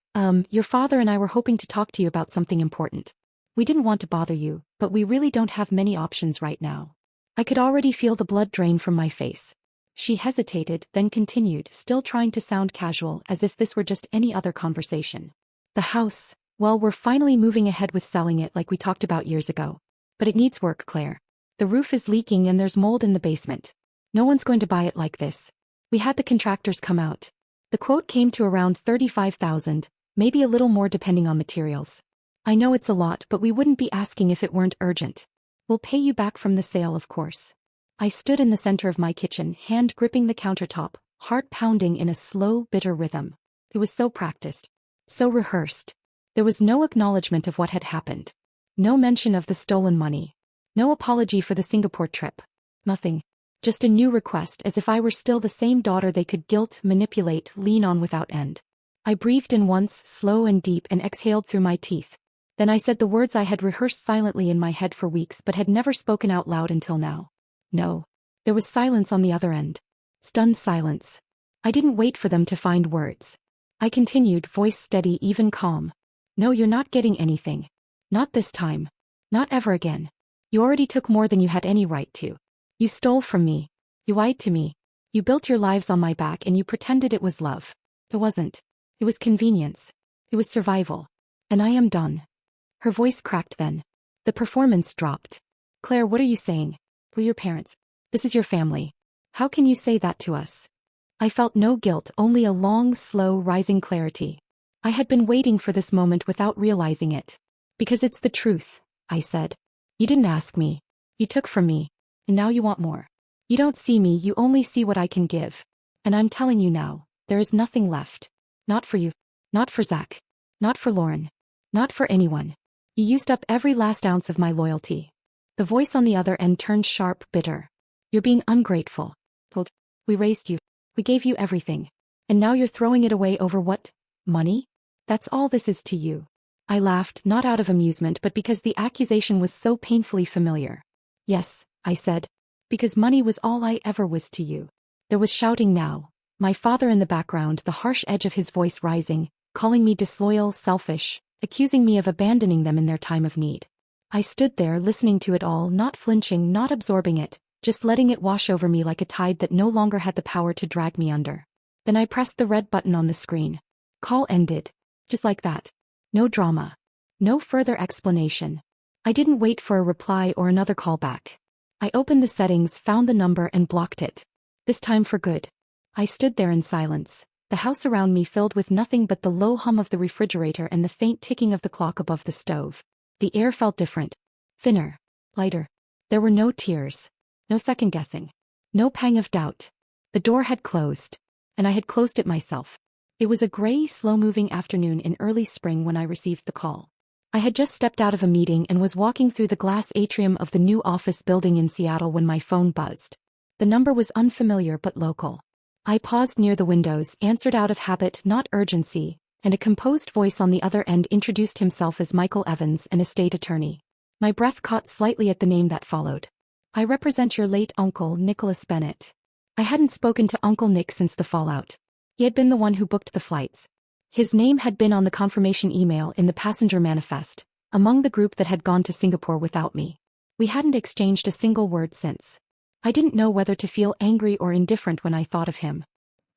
your father and I were hoping to talk to you about something important. We didn't want to bother you, but we really don't have many options right now." I could already feel the blood drain from my face. She hesitated, then continued, still trying to sound casual, as if this were just any other conversation. "The house, well, we're finally moving ahead with selling it like we talked about years ago. But it needs work, Claire. The roof is leaking and there's mold in the basement. No one's going to buy it like this. We had the contractors come out. The quote came to around $35,000, maybe a little more depending on materials. I know it's a lot, but we wouldn't be asking if it weren't urgent. We'll pay you back from the sale, of course." I stood in the center of my kitchen, hand gripping the countertop, heart pounding in a slow, bitter rhythm. It was so practiced. So rehearsed. There was no acknowledgement of what had happened. No mention of the stolen money. No apology for the Singapore trip. Nothing. Just a new request, as if I were still the same daughter they could guilt, manipulate, lean on without end. I breathed in once, slow and deep, and exhaled through my teeth. Then I said the words I had rehearsed silently in my head for weeks but had never spoken out loud until now. No. There was silence on the other end. Stunned silence. I didn't wait for them to find words. I continued, voice steady, even calm. "No, you're not getting anything. Not this time. Not ever again. You already took more than you had any right to. You stole from me. You lied to me. You built your lives on my back and you pretended it was love. It wasn't. It was convenience. It was survival. And I am done. Her voice cracked then. The performance dropped. Claire, what are you saying? We're your parents. This is your family. How can you say that to us? I felt no guilt, only a long, slow, rising clarity. I had been waiting for this moment without realizing it. Because it's the truth, I said. You didn't ask me. You took from me. And now you want more. You don't see me, you only see what I can give. And I'm telling you now, there is nothing left. Not for you. Not for Zach. Not for Lauren. Not for anyone. You used up every last ounce of my loyalty. The voice on the other end turned sharp, bitter. You're being ungrateful. We raised you. We gave you everything. And now you're throwing it away over what? Money? That's all this is to you. I laughed, not out of amusement but because the accusation was so painfully familiar. Yes, I said. Because money was all I ever was to you. There was shouting now. My father in the background, the harsh edge of his voice rising, calling me disloyal, selfish, accusing me of abandoning them in their time of need. I stood there listening to it all, not flinching, not absorbing it, just letting it wash over me like a tide that no longer had the power to drag me under. Then I pressed the red button on the screen. Call ended. Just like that. No drama. No further explanation. I didn't wait for a reply or another call back. I opened the settings, found the number and blocked it. This time for good. I stood there in silence, the house around me filled with nothing but the low hum of the refrigerator and the faint ticking of the clock above the stove. The air felt different. Thinner. Lighter. There were no tears. No second guessing. No pang of doubt. The door had closed. And I had closed it myself. It was a gray, slow-moving afternoon in early spring when I received the call. I had just stepped out of a meeting and was walking through the glass atrium of the new office building in Seattle when my phone buzzed. The number was unfamiliar but local. I paused near the windows, answered out of habit, not urgency, and a composed voice on the other end introduced himself as Michael Evans, an estate attorney. My breath caught slightly at the name that followed. I represent your late uncle, Nicholas Bennett. I hadn't spoken to Uncle Nick since the fallout. He had been the one who booked the flights. His name had been on the confirmation email in the passenger manifest, among the group that had gone to Singapore without me. We hadn't exchanged a single word since. I didn't know whether to feel angry or indifferent when I thought of him.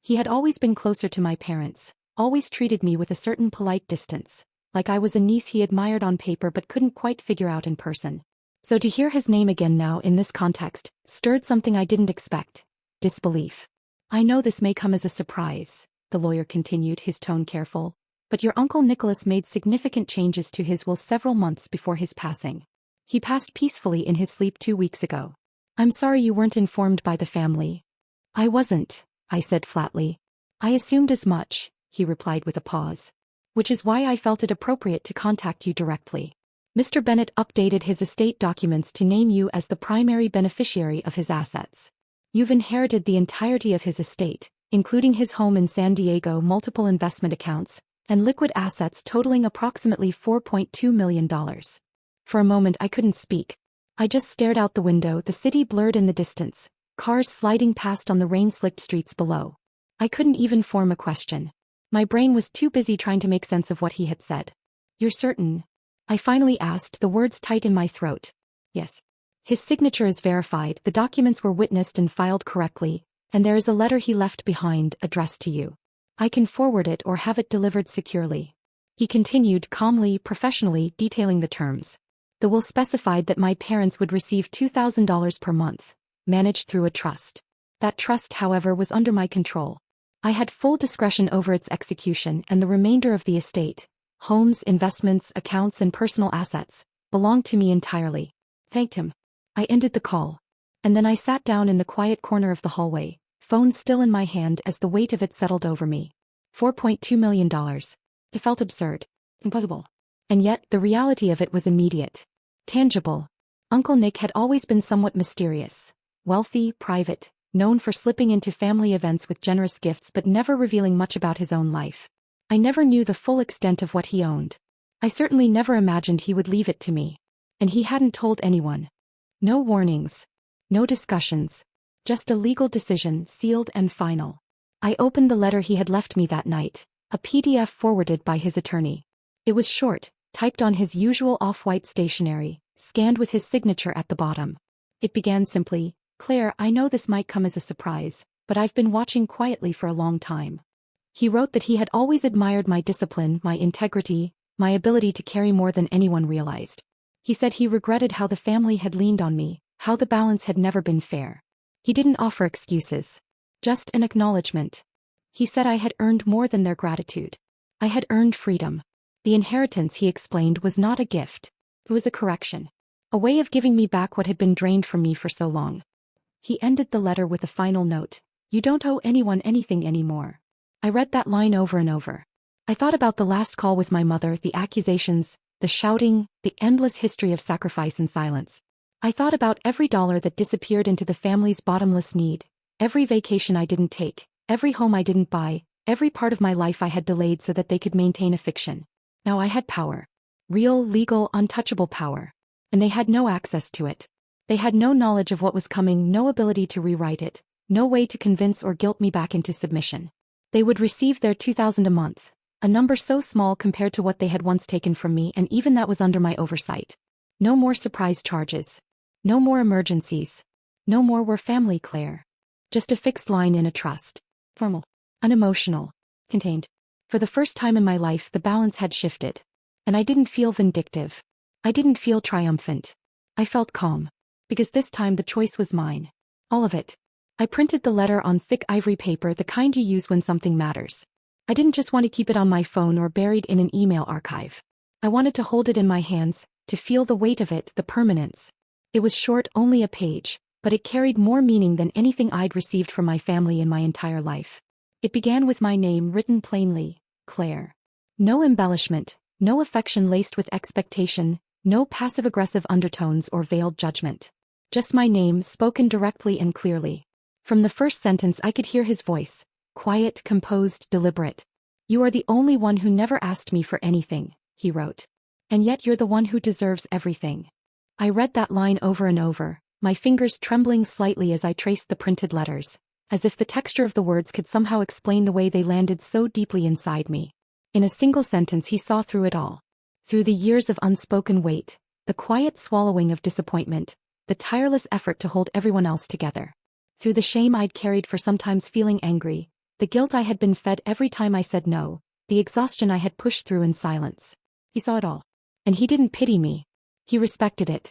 He had always been closer to my parents, always treated me with a certain polite distance, like I was a niece he admired on paper but couldn't quite figure out in person. So to hear his name again now in this context, stirred something I didn't expect. Disbelief. I know this may come as a surprise, the lawyer continued, his tone careful, but your uncle Nicholas made significant changes to his will several months before his passing. He passed peacefully in his sleep 2 weeks ago. I'm sorry you weren't informed by the family. I wasn't, I said flatly. I assumed as much, he replied with a pause. Which is why I felt it appropriate to contact you directly. Mr. Bennett updated his estate documents to name you as the primary beneficiary of his assets. You've inherited the entirety of his estate, including his home in San Diego, multiple investment accounts, and liquid assets totaling approximately $4.2 million. For a moment I couldn't speak. I just stared out the window, the city blurred in the distance, cars sliding past on the rain-slicked streets below. I couldn't even form a question. My brain was too busy trying to make sense of what he had said. You're certain? I finally asked, the words tight in my throat. Yes. His signature is verified, the documents were witnessed and filed correctly, and there is a letter he left behind, addressed to you. I can forward it or have it delivered securely. He continued calmly, professionally, detailing the terms. The will specified that my parents would receive $2,000 per month, managed through a trust. That trust, however, was under my control. I had full discretion over its execution, and the remainder of the estate, homes, investments, accounts and personal assets, belonged to me entirely. Thanked him. I ended the call. And then I sat down in the quiet corner of the hallway, phone still in my hand as the weight of it settled over me. $4.2 million. It felt absurd. Impossible. And yet, the reality of it was immediate. Tangible. Uncle Nick had always been somewhat mysterious. Wealthy, private, known for slipping into family events with generous gifts but never revealing much about his own life. I never knew the full extent of what he owned. I certainly never imagined he would leave it to me. And he hadn't told anyone. No warnings. No discussions. Just a legal decision, sealed and final. I opened the letter he had left me that night, a PDF forwarded by his attorney. It was short, typed on his usual off-white stationery, scanned with his signature at the bottom. It began simply, Claire, I know this might come as a surprise, but I've been watching quietly for a long time. He wrote that he had always admired my discipline, my integrity, my ability to carry more than anyone realized. He said he regretted how the family had leaned on me, how the balance had never been fair. He didn't offer excuses. Just an acknowledgement. He said I had earned more than their gratitude. I had earned freedom. The inheritance, he explained, was not a gift. It was a correction. A way of giving me back what had been drained from me for so long. He ended the letter with a final note. You don't owe anyone anything anymore. I read that line over and over. I thought about the last call with my mother, the accusations, the shouting, the endless history of sacrifice and silence. I thought about every dollar that disappeared into the family's bottomless need, every vacation I didn't take, every home I didn't buy, every part of my life I had delayed so that they could maintain a fiction. Now I had power. Real, legal, untouchable power. And they had no access to it. They had no knowledge of what was coming, no ability to rewrite it, no way to convince or guilt me back into submission. They would receive their $2,000 a month, a number so small compared to what they had once taken from me, and even that was under my oversight. No more surprise charges. No more emergencies. No more "we're family, Claire." Just a fixed line in a trust. Formal. Unemotional. Contained. For the first time in my life, the balance had shifted. And I didn't feel vindictive. I didn't feel triumphant. I felt calm. Because this time the choice was mine. All of it. I printed the letter on thick ivory paper, the kind you use when something matters. I didn't just want to keep it on my phone or buried in an email archive. I wanted to hold it in my hands, to feel the weight of it, the permanence. It was short, only a page, but it carried more meaning than anything I'd received from my family in my entire life. It began with my name written plainly, Claire. No embellishment, no affection laced with expectation, no passive-aggressive undertones or veiled judgment. Just my name, spoken directly and clearly. From the first sentence I could hear his voice, quiet, composed, deliberate. You are the only one who never asked me for anything, he wrote. And yet you're the one who deserves everything. I read that line over and over, my fingers trembling slightly as I traced the printed letters, as if the texture of the words could somehow explain the way they landed so deeply inside me. In a single sentence he saw through it all. Through the years of unspoken weight, the quiet swallowing of disappointment, the tireless effort to hold everyone else together. Through the shame I'd carried for sometimes feeling angry, the guilt I had been fed every time I said no, the exhaustion I had pushed through in silence. He saw it all. And he didn't pity me. He respected it.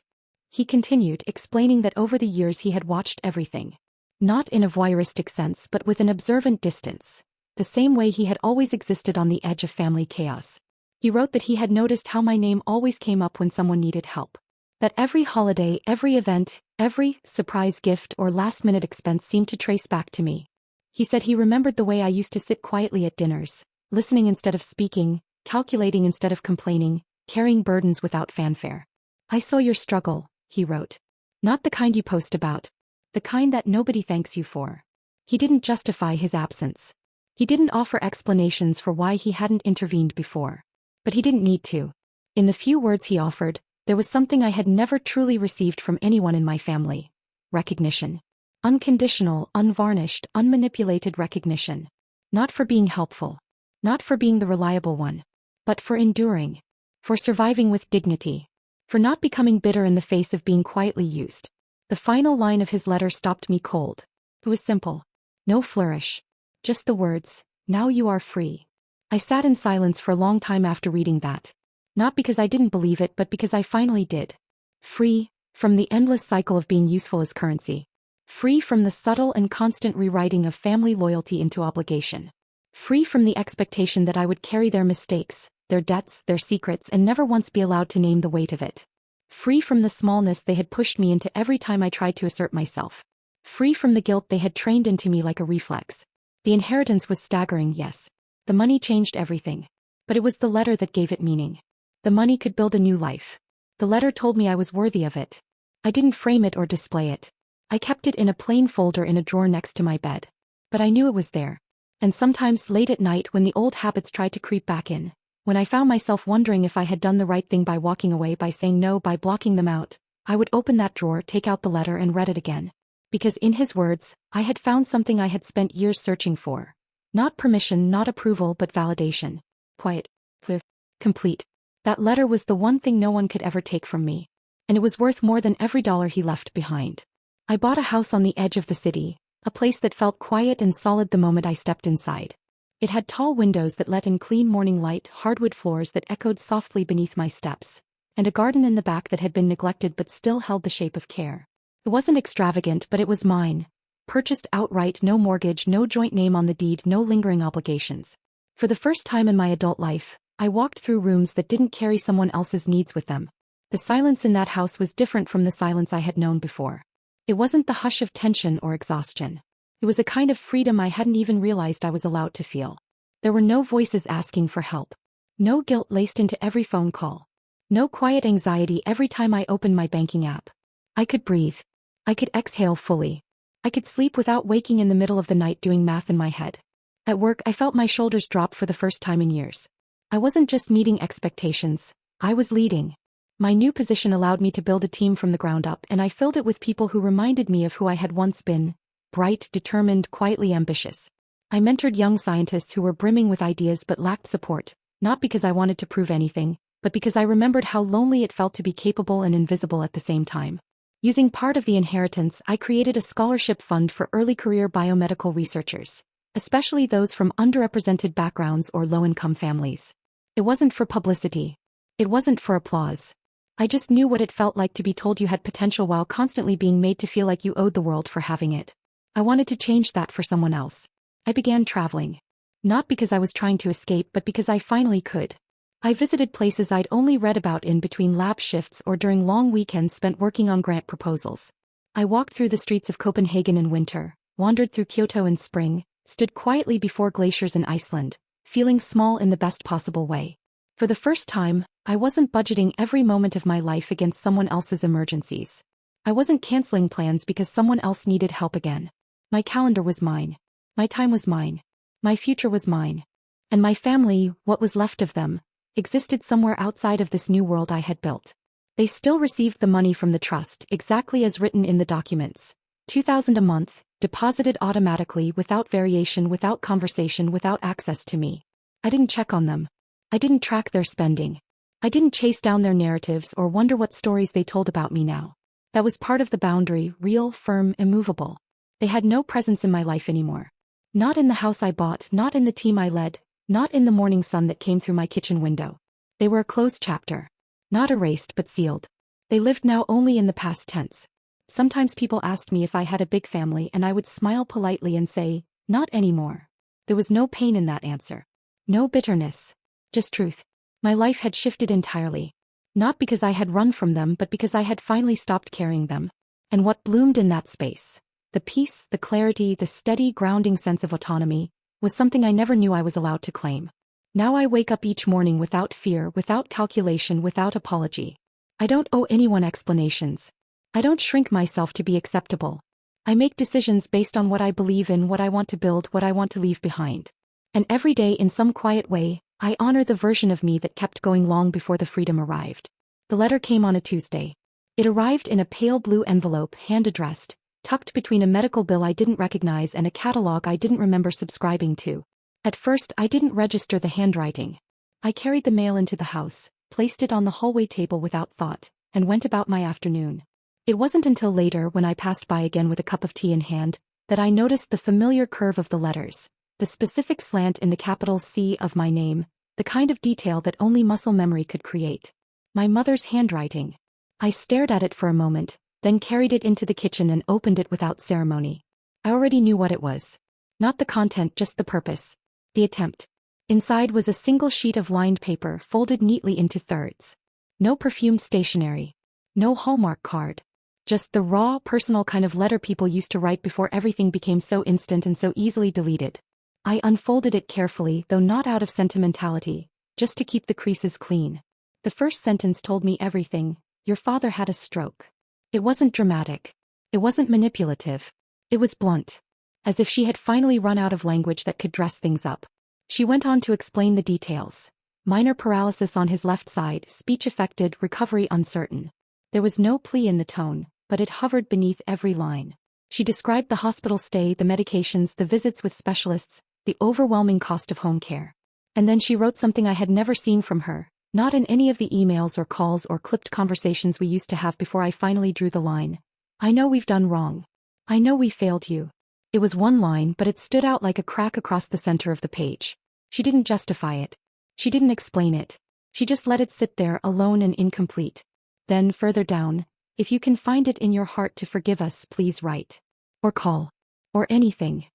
He continued, explaining that over the years he had watched everything. Not in a voyeuristic sense but with an observant distance. The same way he had always existed on the edge of family chaos. He wrote that he had noticed how my name always came up when someone needed help. That every holiday, every event, every surprise gift or last-minute expense seemed to trace back to me. He said he remembered the way I used to sit quietly at dinners, listening instead of speaking, calculating instead of complaining, carrying burdens without fanfare. I saw your struggle, he wrote. Not the kind you post about. The kind that nobody thanks you for. He didn't justify his absence. He didn't offer explanations for why he hadn't intervened before. But he didn't need to. In the few words he offered, there was something I had never truly received from anyone in my family. Recognition. Unconditional, unvarnished, unmanipulated recognition. Not for being helpful. Not for being the reliable one. But for enduring. For surviving with dignity. For not becoming bitter in the face of being quietly used. The final line of his letter stopped me cold. It was simple. No flourish. Just the words, "Now you are free." I sat in silence for a long time after reading that. Not because I didn't believe it but because I finally did. Free, from the endless cycle of being useful as currency. Free from the subtle and constant rewriting of family loyalty into obligation. Free from the expectation that I would carry their mistakes, their debts, their secrets and never once be allowed to name the weight of it. Free from the smallness they had pushed me into every time I tried to assert myself. Free from the guilt they had trained into me like a reflex. The inheritance was staggering, yes. The money changed everything. But it was the letter that gave it meaning. The money could build a new life. The letter told me I was worthy of it. I didn't frame it or display it. I kept it in a plain folder in a drawer next to my bed. But I knew it was there. And sometimes late at night when the old habits tried to creep back in, when I found myself wondering if I had done the right thing by walking away, by saying no, by blocking them out, I would open that drawer, take out the letter and read it again. Because in his words, I had found something I had spent years searching for. Not permission, not approval, but validation. Quiet. Clear. Complete. That letter was the one thing no one could ever take from me. And it was worth more than every dollar he left behind. I bought a house on the edge of the city, a place that felt quiet and solid the moment I stepped inside. It had tall windows that let in clean morning light, hardwood floors that echoed softly beneath my steps, and a garden in the back that had been neglected but still held the shape of care. It wasn't extravagant, but it was mine. Purchased outright, no mortgage, no joint name on the deed, no lingering obligations. For the first time in my adult life, I walked through rooms that didn't carry someone else's needs with them. The silence in that house was different from the silence I had known before. It wasn't the hush of tension or exhaustion. It was a kind of freedom I hadn't even realized I was allowed to feel. There were no voices asking for help. No guilt laced into every phone call. No quiet anxiety every time I opened my banking app. I could breathe. I could exhale fully. I could sleep without waking in the middle of the night doing math in my head. At work, I felt my shoulders drop for the first time in years. I wasn't just meeting expectations. I was leading. My new position allowed me to build a team from the ground up, and I filled it with people who reminded me of who I had once been. Bright, determined, quietly ambitious. I mentored young scientists who were brimming with ideas but lacked support, not because I wanted to prove anything, but because I remembered how lonely it felt to be capable and invisible at the same time. Using part of the inheritance, I created a scholarship fund for early career biomedical researchers, especially those from underrepresented backgrounds or low-income families. It wasn't for publicity. It wasn't for applause. I just knew what it felt like to be told you had potential while constantly being made to feel like you owed the world for having it. I wanted to change that for someone else. I began traveling. Not because I was trying to escape, but because I finally could. I visited places I'd only read about in between lab shifts or during long weekends spent working on grant proposals. I walked through the streets of Copenhagen in winter, wandered through Kyoto in spring, stood quietly before glaciers in Iceland, feeling small in the best possible way. For the first time, I wasn't budgeting every moment of my life against someone else's emergencies. I wasn't canceling plans because someone else needed help again. My calendar was mine. My time was mine. My future was mine. And my family, what was left of them, existed somewhere outside of this new world I had built. They still received the money from the trust, exactly as written in the documents. $2,000 a month, deposited automatically, without variation, without conversation, without access to me. I didn't check on them. I didn't track their spending. I didn't chase down their narratives or wonder what stories they told about me now. That was part of the boundary, real, firm, immovable. They had no presence in my life anymore. Not in the house I bought, not in the team I led, not in the morning sun that came through my kitchen window. They were a closed chapter. Not erased but sealed. They lived now only in the past tense. Sometimes people asked me if I had a big family, and I would smile politely and say, not anymore. There was no pain in that answer. No bitterness. Just truth. My life had shifted entirely. Not because I had run from them, but because I had finally stopped carrying them. And what bloomed in that space, the peace, the clarity, the steady, grounding sense of autonomy, was something I never knew I was allowed to claim. Now I wake up each morning without fear, without calculation, without apology. I don't owe anyone explanations. I don't shrink myself to be acceptable. I make decisions based on what I believe in, what I want to build, what I want to leave behind. And every day, in some quiet way, I honor the version of me that kept going long before the freedom arrived. The letter came on a Tuesday. It arrived in a pale blue envelope, hand-addressed, tucked between a medical bill I didn't recognize and a catalog I didn't remember subscribing to. At first, I didn't register the handwriting. I carried the mail into the house, placed it on the hallway table without thought, and went about my afternoon. It wasn't until later, when I passed by again with a cup of tea in hand, that I noticed the familiar curve of the letters, the specific slant in the capital C of my name, the kind of detail that only muscle memory could create. My mother's handwriting. I stared at it for a moment, then carried it into the kitchen and opened it without ceremony. I already knew what it was. Not the content, just the purpose. The attempt. Inside was a single sheet of lined paper folded neatly into thirds. No perfumed stationery. No Hallmark card. Just the raw, personal kind of letter people used to write before everything became so instant and so easily deleted. I unfolded it carefully, though not out of sentimentality, just to keep the creases clean. The first sentence told me everything. Your father had a stroke. It wasn't dramatic. It wasn't manipulative. It was blunt. As if she had finally run out of language that could dress things up. She went on to explain the details. Minor paralysis on his left side, speech affected, recovery uncertain. There was no plea in the tone, but it hovered beneath every line. She described the hospital stay, the medications, the visits with specialists, the overwhelming cost of home care. And then she wrote something I had never seen from her, not in any of the emails or calls or clipped conversations we used to have before I finally drew the line. I know we've done wrong. I know we failed you. It was one line, but it stood out like a crack across the center of the page. She didn't justify it. She didn't explain it. She just let it sit there alone and incomplete. Then, further down, if you can find it in your heart to forgive us, please write. Or call. Or anything.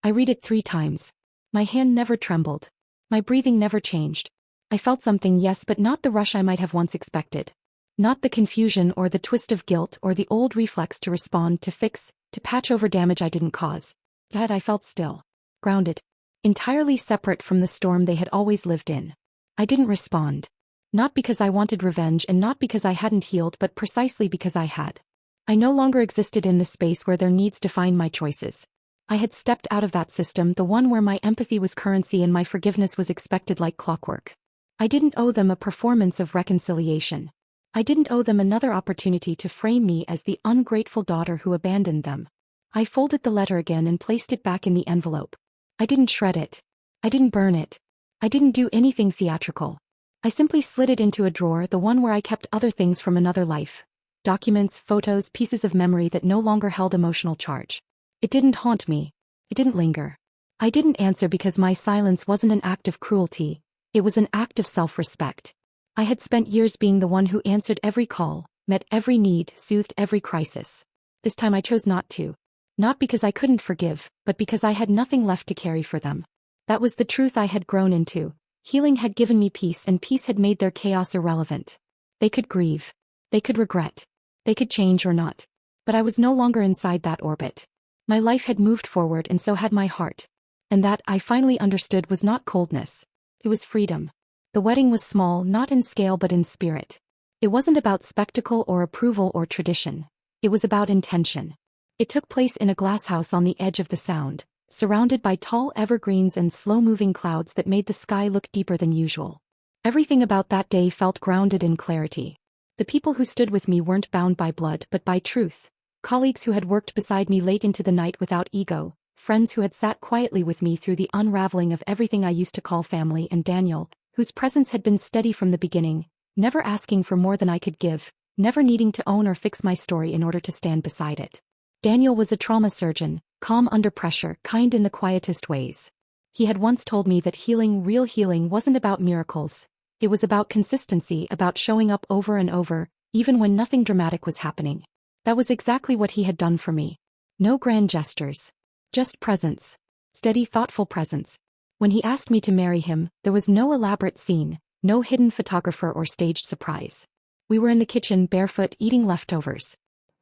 I read it 3 times. My hand never trembled. My breathing never changed. I felt something, yes, but not the rush I might have once expected. Not the confusion or the twist of guilt or the old reflex to respond, to fix, to patch over damage I didn't cause. That I felt still. Grounded. Entirely separate from the storm they had always lived in. I didn't respond. Not because I wanted revenge and not because I hadn't healed, but precisely because I had. I no longer existed in the space where their needs defined my choices. I had stepped out of that system, the one where my empathy was currency and my forgiveness was expected like clockwork. I didn't owe them a performance of reconciliation. I didn't owe them another opportunity to frame me as the ungrateful daughter who abandoned them. I folded the letter again and placed it back in the envelope. I didn't shred it. I didn't burn it. I didn't do anything theatrical. I simply slid it into a drawer, the one where I kept other things from another life. Documents, photos, pieces of memory that no longer held emotional charge. It didn't haunt me. It didn't linger. I didn't answer because my silence wasn't an act of cruelty. It was an act of self-respect. I had spent years being the one who answered every call, met every need, soothed every crisis. This time I chose not to. Not because I couldn't forgive, but because I had nothing left to carry for them. That was the truth I had grown into. Healing had given me peace, and peace had made their chaos irrelevant. They could grieve. They could regret. They could change or not. But I was no longer inside that orbit. My life had moved forward, and so had my heart. And that, I finally understood, was not coldness. It was freedom. The wedding was small, not in scale but in spirit. It wasn't about spectacle or approval or tradition. It was about intention. It took place in a glasshouse on the edge of the Sound, surrounded by tall evergreens and slow-moving clouds that made the sky look deeper than usual. Everything about that day felt grounded in clarity. The people who stood with me weren't bound by blood but by truth. Colleagues who had worked beside me late into the night without ego, friends who had sat quietly with me through the unraveling of everything I used to call family, and Daniel, whose presence had been steady from the beginning, never asking for more than I could give, never needing to own or fix my story in order to stand beside it. Daniel was a trauma surgeon, calm under pressure, kind in the quietest ways. He had once told me that healing, real healing, wasn't about miracles. It was about consistency, about showing up over and over, even when nothing dramatic was happening. That was exactly what he had done for me. No grand gestures. Just presence. Steady, thoughtful presence. When he asked me to marry him, there was no elaborate scene, no hidden photographer or staged surprise. We were in the kitchen, barefoot, eating leftovers.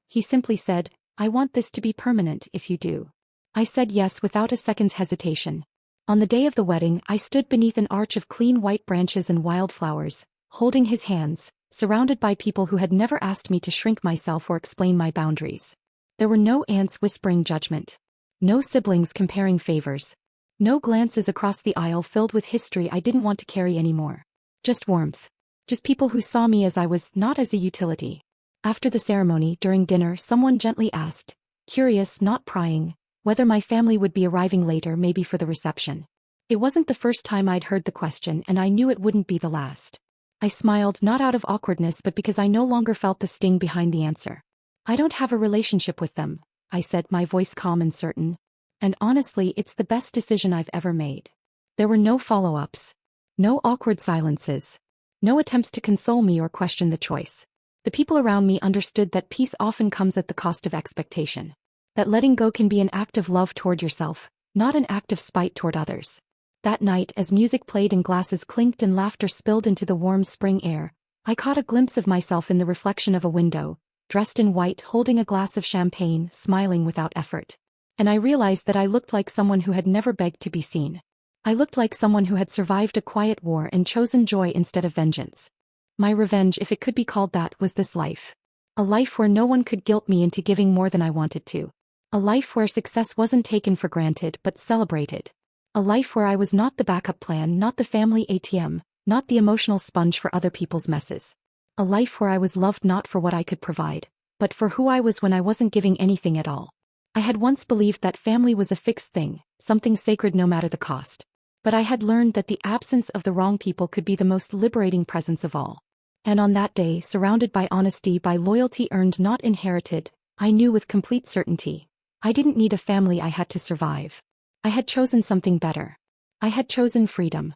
He simply said, "I want this to be permanent if you do." I said yes without a second's hesitation. On the day of the wedding, I stood beneath an arch of clean white branches and wildflowers, holding his hands, surrounded by people who had never asked me to shrink myself or explain my boundaries. There were no aunts whispering judgment. No siblings comparing favors. No glances across the aisle filled with history I didn't want to carry anymore. Just warmth. Just people who saw me as I was, not as a utility. After the ceremony, during dinner, someone gently asked, curious, not prying, whether my family would be arriving later, maybe for the reception. It wasn't the first time I'd heard the question, and I knew it wouldn't be the last. I smiled, not out of awkwardness but because I no longer felt the sting behind the answer. "I don't have a relationship with them," I said, my voice calm and certain. "And honestly, it's the best decision I've ever made." There were no follow-ups. No awkward silences. No attempts to console me or question the choice. The people around me understood that peace often comes at the cost of expectation. That letting go can be an act of love toward yourself, not an act of spite toward others. That night, as music played and glasses clinked and laughter spilled into the warm spring air, I caught a glimpse of myself in the reflection of a window, dressed in white, holding a glass of champagne, smiling without effort. And I realized that I looked like someone who had never begged to be seen. I looked like someone who had survived a quiet war and chosen joy instead of vengeance. My revenge, if it could be called that, was this life. A life where no one could guilt me into giving more than I wanted to. A life where success wasn't taken for granted but celebrated. A life where I was not the backup plan, not the family ATM, not the emotional sponge for other people's messes. A life where I was loved not for what I could provide, but for who I was when I wasn't giving anything at all. I had once believed that family was a fixed thing, something sacred no matter the cost. But I had learned that the absence of the wrong people could be the most liberating presence of all. And on that day, surrounded by honesty, by loyalty earned not inherited, I knew with complete certainty, I didn't need a family I had to survive. I had chosen something better. I had chosen freedom.